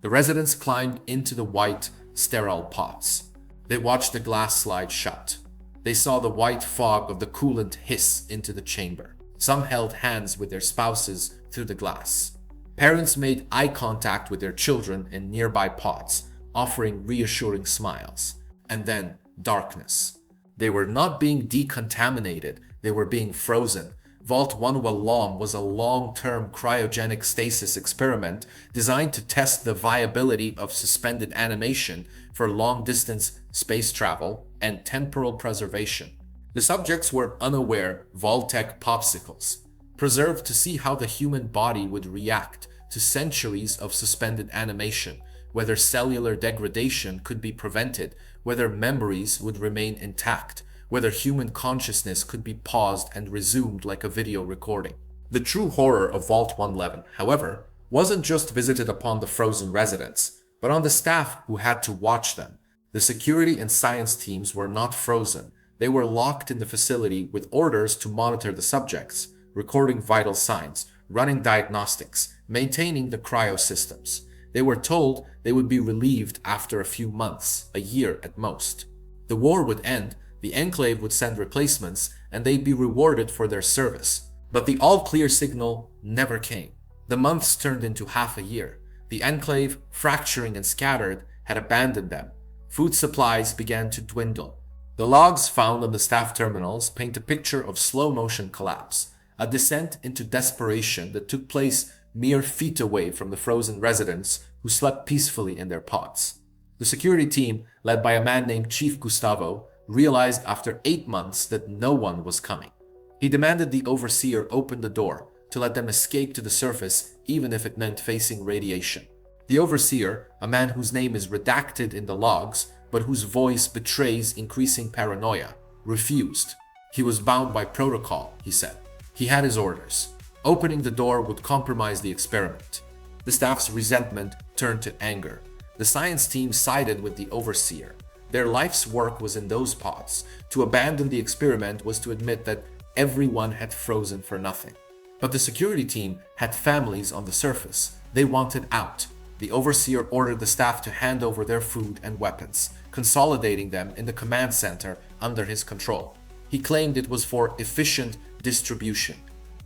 The residents climbed into the white, sterile pods. They watched the glass slide shut. They saw the white fog of the coolant hiss into the chamber. Some held hands with their spouses through the glass. Parents made eye contact with their children in nearby pods, offering reassuring smiles. And then darkness. They were not being decontaminated, they were being frozen. Vault 111 was a long-term cryogenic stasis experiment designed to test the viability of suspended animation for long-distance space travel and temporal preservation. The subjects were unaware Vault-Tec popsicles, preserved to see how the human body would react to centuries of suspended animation, whether cellular degradation could be prevented, whether memories would remain intact, whether human consciousness could be paused and resumed like a video recording. The true horror of Vault 111, however, wasn't just visited upon the frozen residents, but on the staff who had to watch them. The security and science teams were not frozen. They were locked in the facility with orders to monitor the subjects, recording vital signs, running diagnostics, maintaining the cryo systems. They were told they would be relieved after a few months, a year at most. The war would end, the Enclave would send replacements, and they'd be rewarded for their service. But the all-clear signal never came. The months turned into half a year. The Enclave, fracturing and scattered, had abandoned them. Food supplies began to dwindle. The logs found on the staff terminals paint a picture of slow-motion collapse, a descent into desperation that took place mere feet away from the frozen residents who slept peacefully in their pods. The security team, led by a man named Chief Gustavo, realized after 8 months that no one was coming. He demanded the overseer open the door to let them escape to the surface, even if it meant facing radiation. The overseer, a man whose name is redacted in the logs, but whose voice betrays increasing paranoia, refused. He was bound by protocol, he said. He had his orders. Opening the door would compromise the experiment. The staff's resentment turned to anger. The science team sided with the overseer. Their life's work was in those pods. To abandon the experiment was to admit that everyone had frozen for nothing. But the security team had families on the surface. They wanted out. The overseer ordered the staff to hand over their food and weapons, consolidating them in the command center under his control. He claimed it was for efficient distribution.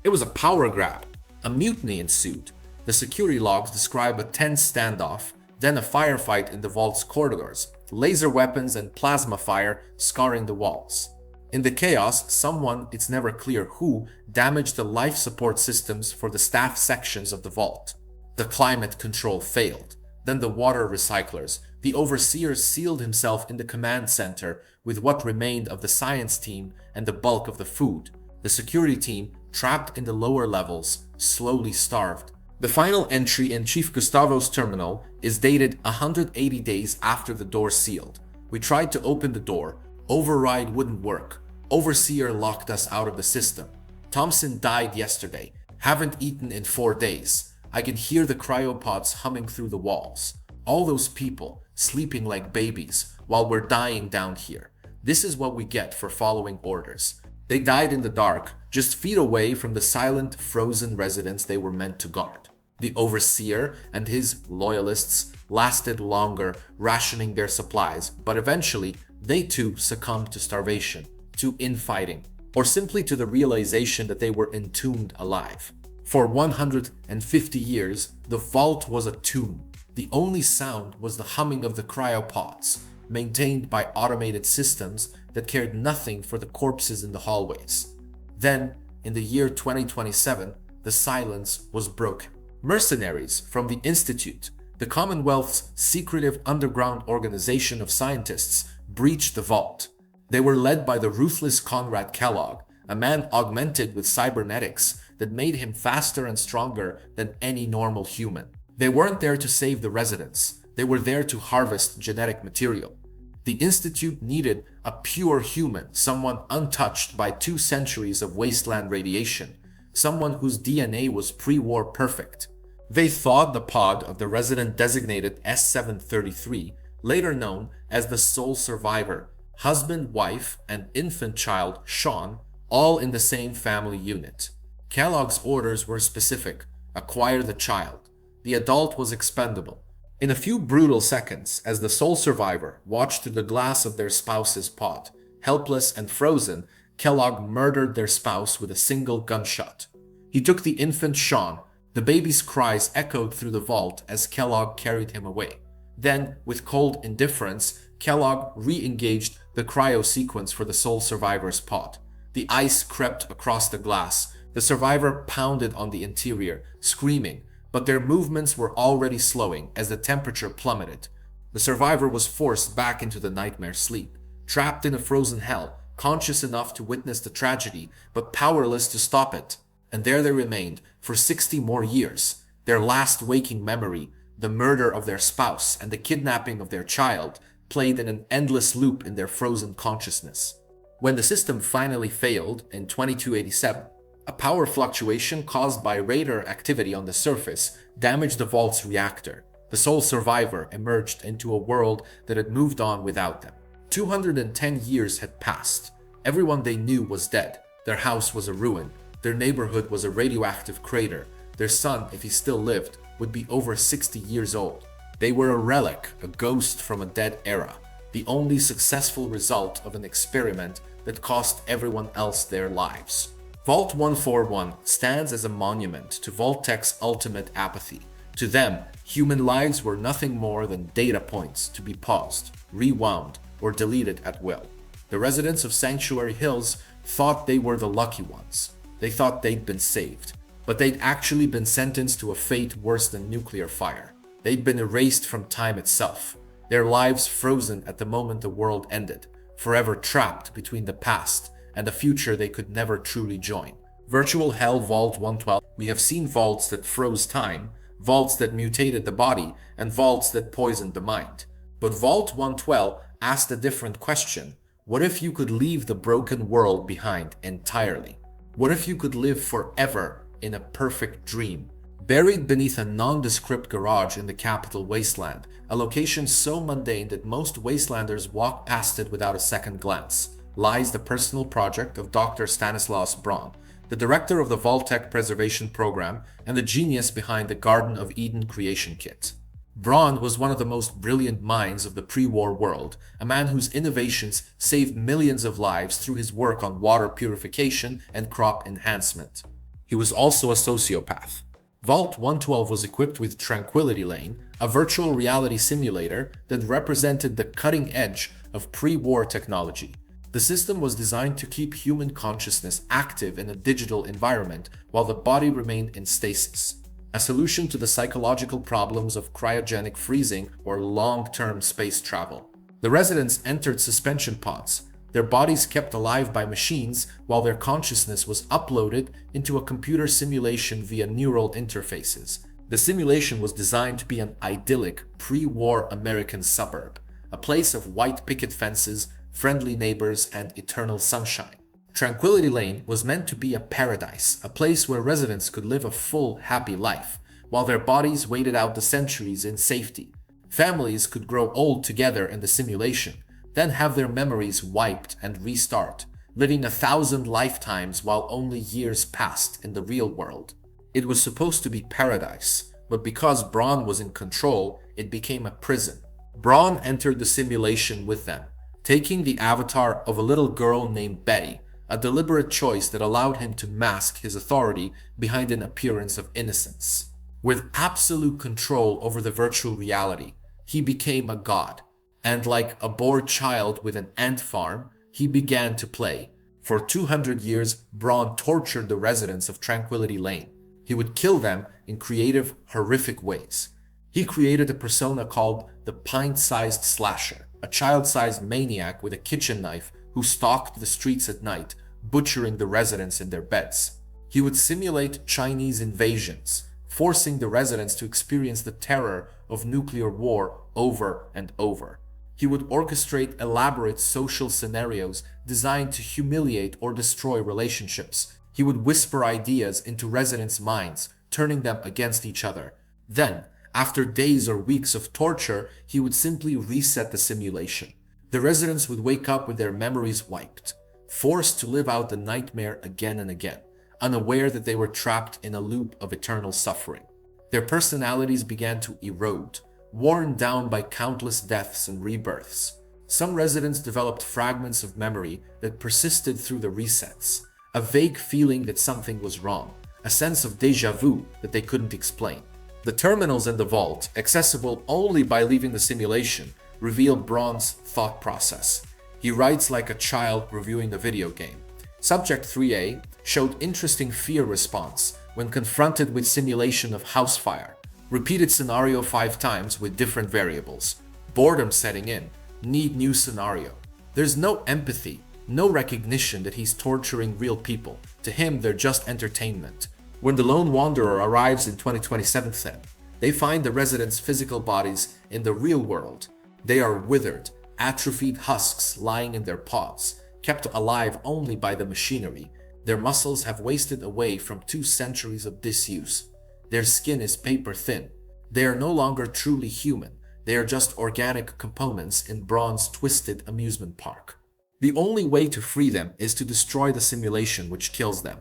It was a power grab. A mutiny ensued. The security logs describe a tense standoff, then a firefight in the vault's corridors, laser weapons and plasma fire scarring the walls. In the chaos, someone, it's never clear who, damaged the life support systems for the staff sections of the vault. The climate control failed. Then the water recyclers. The overseer sealed himself in the command center with what remained of the science team and the bulk of the food. The security team, trapped in the lower levels, slowly starved. The final entry in Chief Gustavo's terminal is dated 180 days after the door sealed. We tried to open the door. Override wouldn't work. Overseer locked us out of the system. Thompson died yesterday. Haven't eaten in 4 days. I can hear the cryopods humming through the walls. All those people sleeping like babies while we're dying down here. This is what we get for following orders. They died in the dark, just feet away from the silent, frozen residents they were meant to guard. The overseer and his loyalists lasted longer, rationing their supplies, but eventually they too succumbed to starvation, to infighting, or simply to the realization that they were entombed alive. For 150 years, the vault was a tomb. The only sound was the humming of the cryopods, maintained by automated systems that cared nothing for the corpses in the hallways. Then, in the year 2027, the silence was broken. Mercenaries from the Institute, the Commonwealth's secretive underground organization of scientists, breached the vault. They were led by the ruthless Conrad Kellogg, a man augmented with cybernetics that made him faster and stronger than any normal human. They weren't there to save the residents. They were there to harvest genetic material. The Institute needed a pure human, someone untouched by 2 centuries of wasteland radiation, someone whose DNA was pre-war perfect. They thawed the pod of the resident designated S733, later known as the sole survivor, husband, wife, and infant child, Sean, all in the same family unit. Kellogg's orders were specific: acquire the child. The adult was expendable. In a few brutal seconds, as the sole survivor watched through the glass of their spouse's pod, helpless and frozen, Kellogg murdered their spouse with a single gunshot. He took the infant Sean. The baby's cries echoed through the vault as Kellogg carried him away. Then, with cold indifference, Kellogg re-engaged the cryo sequence for the sole survivor's pod. The ice crept across the glass. The survivor pounded on the interior, screaming, but their movements were already slowing as the temperature plummeted. The survivor was forced back into the nightmare sleep, trapped in a frozen hell, conscious enough to witness the tragedy, but powerless to stop it. And there they remained for 60 more years. Their last waking memory, the murder of their spouse and the kidnapping of their child, played in an endless loop in their frozen consciousness. When the system finally failed in 2287, a power fluctuation caused by radar activity on the surface damaged the vault's reactor. The sole survivor emerged into a world that had moved on without them. 210 years had passed. Everyone they knew was dead. Their house was a ruin. Their neighborhood was a radioactive crater. Their son, if he still lived, would be over 60 years old. They were a relic, a ghost from a dead era, the only successful result of an experiment that cost everyone else their lives. Vault 141 stands as a monument to Vault-Tec's ultimate apathy. To them, human lives were nothing more than data points to be paused, rewound, or deleted at will. The residents of Sanctuary Hills thought they were the lucky ones. They thought they'd been saved, but they'd actually been sentenced to a fate worse than nuclear fire. They'd been erased from time itself, their lives frozen at the moment the world ended, forever trapped between the past and a future they could never truly join. Virtual Hell Vault 112. We have seen vaults that froze time, vaults that mutated the body, and vaults that poisoned the mind. But Vault 112 asked a different question. What if you could leave the broken world behind entirely? What if you could live forever in a perfect dream? Buried beneath a nondescript garage in the capital Wasteland, a location so mundane that most Wastelanders walk past it without a second glance, lies the personal project of Dr. Stanislaus Braun, the director of the Vault-Tec preservation program and the genius behind the Garden of Eden creation kit. Braun was one of the most brilliant minds of the pre-war world, a man whose innovations saved millions of lives through his work on water purification and crop enhancement. He was also a sociopath. Vault 112 was equipped with Tranquility Lane, a virtual reality simulator that represented the cutting edge of pre-war technology. The system was designed to keep human consciousness active in a digital environment while the body remained in stasis, a solution to the psychological problems of cryogenic freezing or long-term space travel. The residents entered suspension pods, their bodies kept alive by machines while their consciousness was uploaded into a computer simulation via neural interfaces. The simulation was designed to be an idyllic, pre-war American suburb, a place of white picket fences, friendly neighbors, and eternal sunshine. Tranquility Lane was meant to be a paradise, a place where residents could live a full, happy life, while their bodies waited out the centuries in safety. Families could grow old together in the simulation, then have their memories wiped and restart, living 1,000 lifetimes while only years passed in the real world. It was supposed to be paradise, but because Braun was in control, it became a prison. Braun entered the simulation with them, taking the avatar of a little girl named Betty, a deliberate choice that allowed him to mask his authority behind an appearance of innocence. With absolute control over the virtual reality, he became a god. And like a bored child with an ant farm, he began to play. For 200 years, Braun tortured the residents of Tranquility Lane. He would kill them in creative, horrific ways. He created a persona called the Pint-Sized Slasher, a child-sized maniac with a kitchen knife who stalked the streets at night, butchering the residents in their beds. He would simulate Chinese invasions, forcing the residents to experience the terror of nuclear war over and over. He would orchestrate elaborate social scenarios designed to humiliate or destroy relationships. He would whisper ideas into residents' minds, turning them against each other. Then, after days or weeks of torture, he would simply reset the simulation. The residents would wake up with their memories wiped, forced to live out the nightmare again and again, unaware that they were trapped in a loop of eternal suffering. Their personalities began to erode, worn down by countless deaths and rebirths. Some residents developed fragments of memory that persisted through the resets, a vague feeling that something was wrong, a sense of déjà vu that they couldn't explain. The terminals in the vault, accessible only by leaving the simulation, reveal Braun's thought process. He writes like a child reviewing a video game. Subject 3A showed interesting fear response when confronted with simulation of house fire. Repeated scenario 5 times with different variables. Boredom setting in. Need new scenario. There's no empathy, no recognition that he's torturing real people. To him, they're just entertainment. When the lone wanderer arrives in 2027 then, they find the residents' physical bodies in the real world. They are withered, atrophied husks lying in their pods, kept alive only by the machinery. Their muscles have wasted away from 2 centuries of disuse. Their skin is paper thin. They are no longer truly human. They are just organic components in Braun's twisted amusement park. The only way to free them is to destroy the simulation which kills them.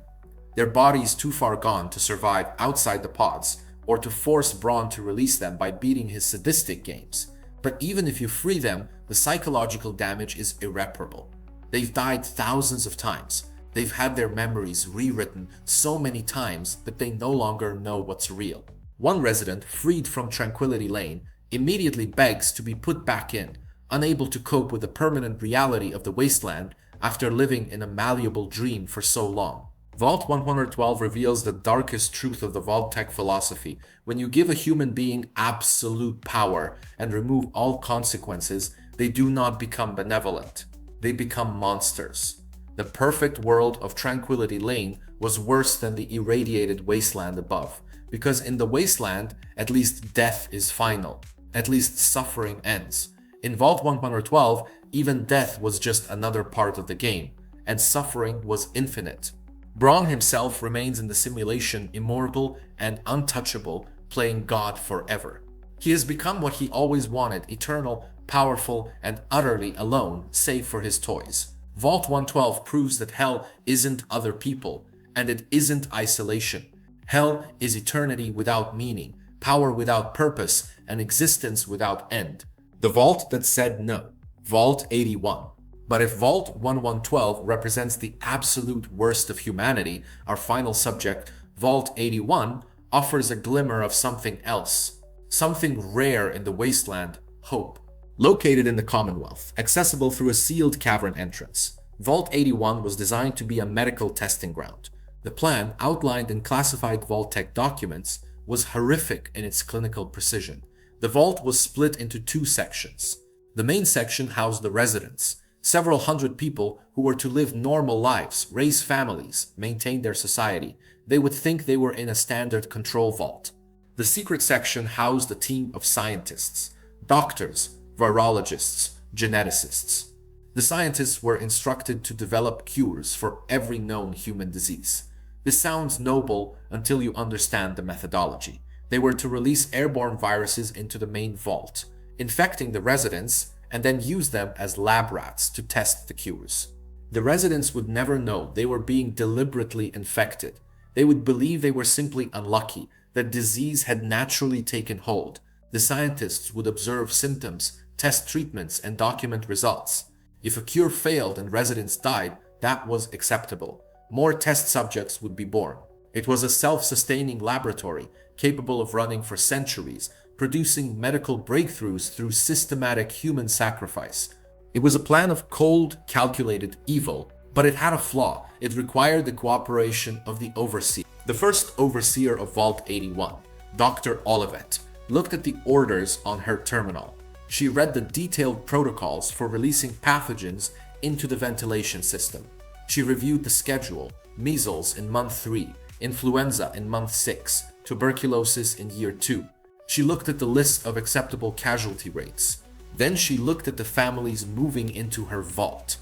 Their bodies too far gone to survive outside the pods, or to force Braun to release them by beating his sadistic games. But even if you free them, the psychological damage is irreparable. They've died thousands of times. They've had their memories rewritten so many times that they no longer know what's real. One resident, freed from Tranquility Lane, immediately begs to be put back in, unable to cope with the permanent reality of the Wasteland after living in a malleable dream for so long. Vault 112 reveals the darkest truth of the Vault-Tec philosophy. When you give a human being absolute power and remove all consequences, they do not become benevolent. They become monsters. The perfect world of Tranquility Lane was worse than the irradiated wasteland above, because in the wasteland, at least death is final. At least suffering ends. In Vault 112, even death was just another part of the game, and suffering was infinite. Braun himself remains in the simulation immortal and untouchable, playing God forever. He has become what he always wanted, eternal, powerful, and utterly alone, save for his toys. Vault 112 proves that hell isn't other people, and it isn't isolation. Hell is eternity without meaning, power without purpose, and existence without end. The vault that said no. Vault 81. But if Vault 1112 represents the absolute worst of humanity, our final subject, Vault 81, offers a glimmer of something else. Something rare in the Wasteland, hope. Located in the Commonwealth, accessible through a sealed cavern entrance, Vault 81 was designed to be a medical testing ground. The plan, outlined in classified Vault-Tec documents, was horrific in its clinical precision. The vault was split into two sections. The main section housed the residents, several hundred people who were to live normal lives, raise families, maintain their society. They would think they were in a standard control vault. The secret section housed a team of scientists, doctors, virologists, geneticists. The scientists were instructed to develop cures for every known human disease. This sounds noble until you understand the methodology. They were to release airborne viruses into the main vault, infecting the residents, and then use them as lab rats to test the cures. The residents would never know they were being deliberately infected. They would believe they were simply unlucky, that disease had naturally taken hold. The scientists would observe symptoms, test treatments, and document results. If a cure failed and residents died, that was acceptable. More test subjects would be born. It was a self-sustaining laboratory, capable of running for centuries, producing medical breakthroughs through systematic human sacrifice. It was a plan of cold, calculated evil, but it had a flaw. It required the cooperation of the overseer. The first overseer of Vault 81, Dr. Olivet, looked at the orders on her terminal. She read the detailed protocols for releasing pathogens into the ventilation system. She reviewed the schedule: measles in month 3, influenza in month 6, tuberculosis in year 2. She looked at the list of acceptable casualty rates. Then she looked at the families moving into her vault.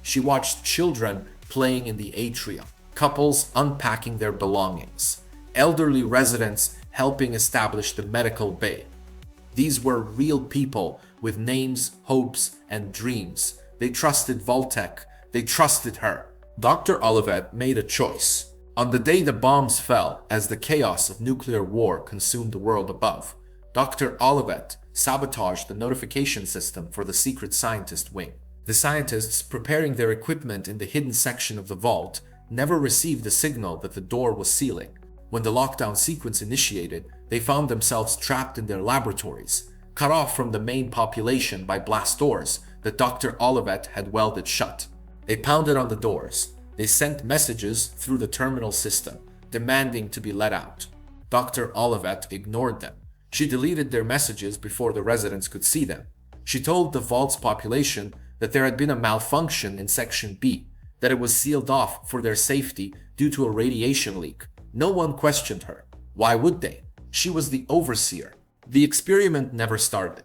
She watched children playing in the atrium, couples unpacking their belongings, elderly residents helping establish the medical bay. These were real people with names, hopes, and dreams. They trusted Vault-Tec. They trusted her. Dr. Olivet made a choice. On the day the bombs fell, as the chaos of nuclear war consumed the world above, Dr. Olivet sabotaged the notification system for the secret scientist wing. The scientists, preparing their equipment in the hidden section of the vault, never received a signal that the door was sealing. When the lockdown sequence initiated, they found themselves trapped in their laboratories, cut off from the main population by blast doors that Dr. Olivet had welded shut. They pounded on the doors. They sent messages through the terminal system, demanding to be let out. Dr. Olivet ignored them. She deleted their messages before the residents could see them. She told the vault's population that there had been a malfunction in Section B, that it was sealed off for their safety due to a radiation leak. No one questioned her. Why would they? She was the overseer. The experiment never started.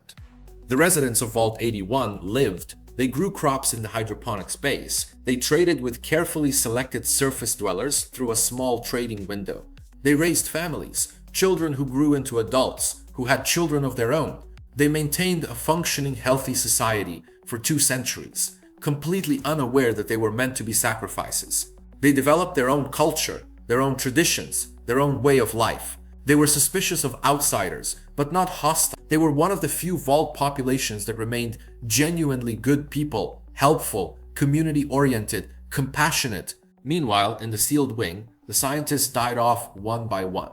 The residents of Vault 81 lived. They grew crops in the hydroponic space. They traded with carefully selected surface dwellers through a small trading window. They raised families, children who grew into adults, who had children of their own. They maintained a functioning, healthy society for 2 centuries, completely unaware that they were meant to be sacrifices. They developed their own culture, their own traditions, their own way of life. They were suspicious of outsiders, but not hostile. They were one of the few vault populations that remained genuinely good people, helpful, community-oriented, compassionate. Meanwhile, in the sealed wing, the scientists died off one by one.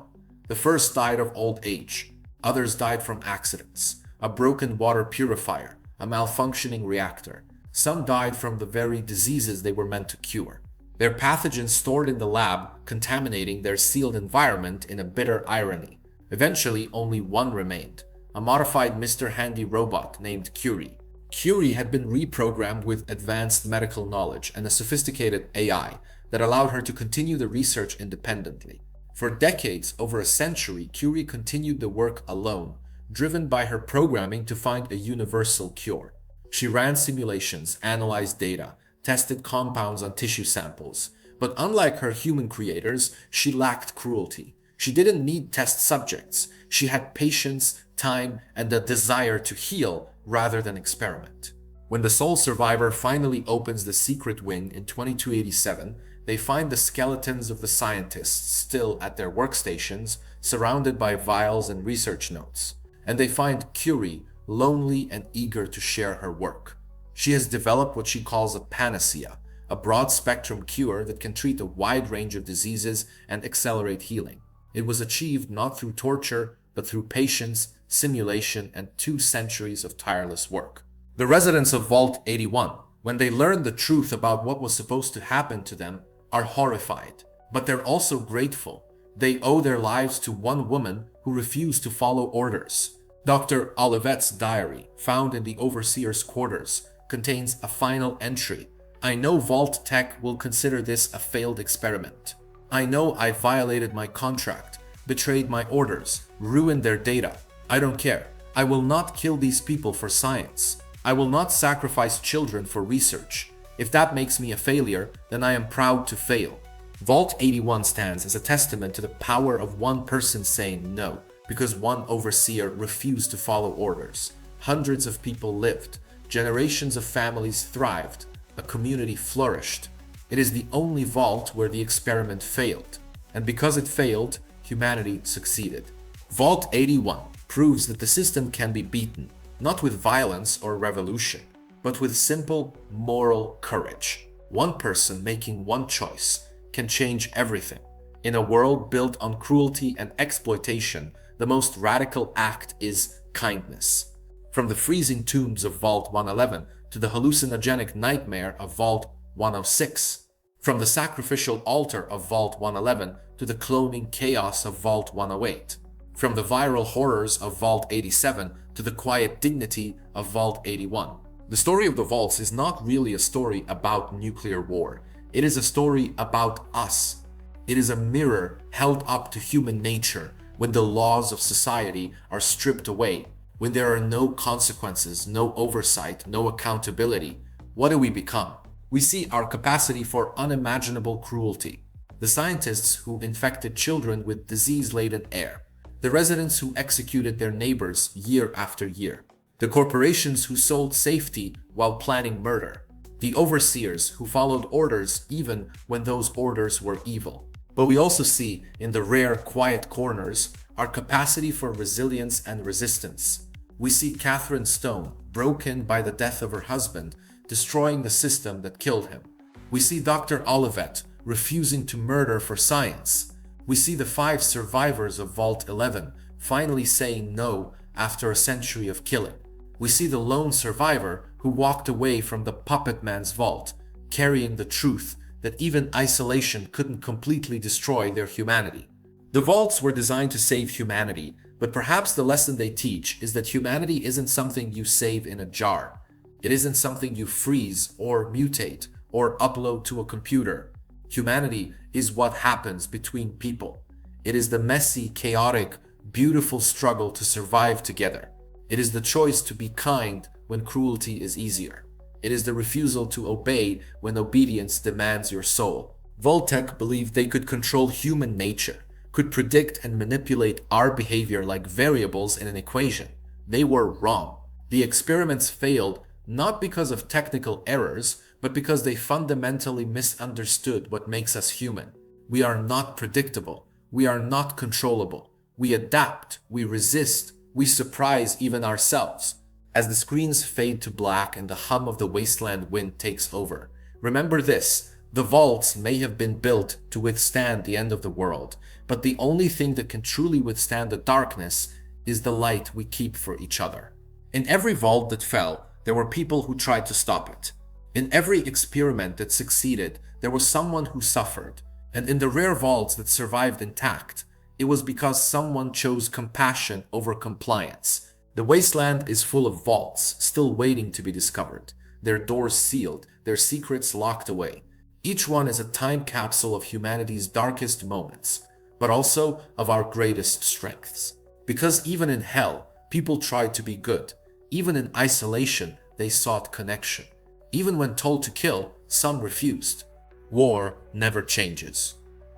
The first died of old age. Others died from accidents, a broken water purifier, a malfunctioning reactor. Some died from the very diseases they were meant to cure. Their pathogens stored in the lab, contaminating their sealed environment in a bitter irony. Eventually, only one remained, a modified Mr. Handy robot named Curie. Curie had been reprogrammed with advanced medical knowledge and a sophisticated AI that allowed her to continue the research independently. For decades, over a century, Curie continued the work alone, driven by her programming to find a universal cure. She ran simulations, analyzed data, tested compounds on tissue samples. But unlike her human creators, she lacked cruelty. She didn't need test subjects. She had patience, time, and a desire to heal rather than experiment. When the sole survivor finally opens the secret wing in 2287, they find the skeletons of the scientists still at their workstations, surrounded by vials and research notes. And they find Curie lonely and eager to share her work. She has developed what she calls a panacea, a broad-spectrum cure that can treat a wide range of diseases and accelerate healing. It was achieved not through torture, but through patience, simulation, and 2 centuries of tireless work. The residents of Vault 81, when they learn the truth about what was supposed to happen to them, are horrified. But they're also grateful. They owe their lives to one woman who refused to follow orders. Dr. Olivette's diary, found in the overseer's quarters, contains a final entry. I know Vault-Tec will consider this a failed experiment. I know I violated my contract, betrayed my orders, ruined their data. I don't care. I will not kill these people for science. I will not sacrifice children for research. If that makes me a failure, then I am proud to fail. Vault 81 stands as a testament to the power of one person saying no, because one overseer refused to follow orders. Hundreds of people lived. Generations of families thrived. A community flourished. It is the only vault where the experiment failed. And because it failed, humanity succeeded. Vault 81 proves that the system can be beaten, not with violence or revolution, but with simple moral courage. One person making one choice can change everything. In a world built on cruelty and exploitation, the most radical act is kindness. From the freezing tombs of Vault 111 to the hallucinogenic nightmare of Vault 106, from the sacrificial altar of Vault 111 to the cloning chaos of Vault 108, from the viral horrors of Vault 87 to the quiet dignity of Vault 81. The story of the vaults is not really a story about nuclear war. It is a story about us. It is a mirror held up to human nature when the laws of society are stripped away, when there are no consequences, no oversight, no accountability. What do we become? We see our capacity for unimaginable cruelty. The scientists who infected children with disease-laden air. The residents who executed their neighbors year after year. The corporations who sold safety while planning murder. The overseers who followed orders even when those orders were evil. But we also see, in the rare, quiet corners, our capacity for resilience and resistance. We see Catherine Stone, broken by the death of her husband, destroying the system that killed him. We see Dr. Olivette refusing to murder for science. We see the 5 survivors of Vault 11 finally saying no after a century of killing. We see the lone survivor who walked away from the puppet man's vault, carrying the truth that even isolation couldn't completely destroy their humanity. The vaults were designed to save humanity, but perhaps the lesson they teach is that humanity isn't something you save in a jar. It isn't something you freeze or mutate or upload to a computer. Humanity is what happens between people. It is the messy, chaotic, beautiful struggle to survive together. It is the choice to be kind when cruelty is easier. It is the refusal to obey when obedience demands your soul. Vault-Tec believed they could control human nature, could predict and manipulate our behavior like variables in an equation. They were wrong. The experiments failed not because of technical errors, but because they fundamentally misunderstood what makes us human. We are not predictable. We are not controllable. We adapt. We resist. We surprise even ourselves. As the screens fade to black and the hum of the Wasteland wind takes over, remember this: the vaults may have been built to withstand the end of the world, but the only thing that can truly withstand the darkness is the light we keep for each other. In every vault that fell, there were people who tried to stop it. In every experiment that succeeded, there was someone who suffered. And in the rare vaults that survived intact, it was because someone chose compassion over compliance. The Wasteland is full of vaults, still waiting to be discovered, their doors sealed, their secrets locked away. Each one is a time capsule of humanity's darkest moments, but also of our greatest strengths. Because even in hell, people tried to be good. Even in isolation, they sought connection. Even when told to kill, some refused. War never changes,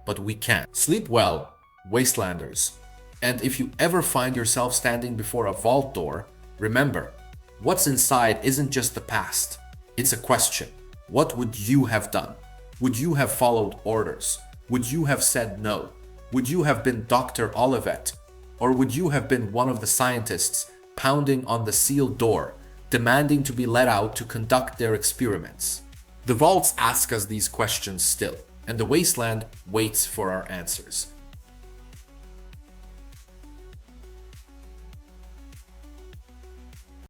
but we can. Sleep well, Wastelanders. And if you ever find yourself standing before a vault door, remember, What's inside isn't just the past, it's a question. What would you have done? Would you have followed orders? Would you have said no? Would you have been Dr. Olivet? Or would you have been one of the scientists pounding on the sealed door, demanding to be let out to conduct their experiments? The vaults ask us these questions still, and the Wasteland waits for our answers.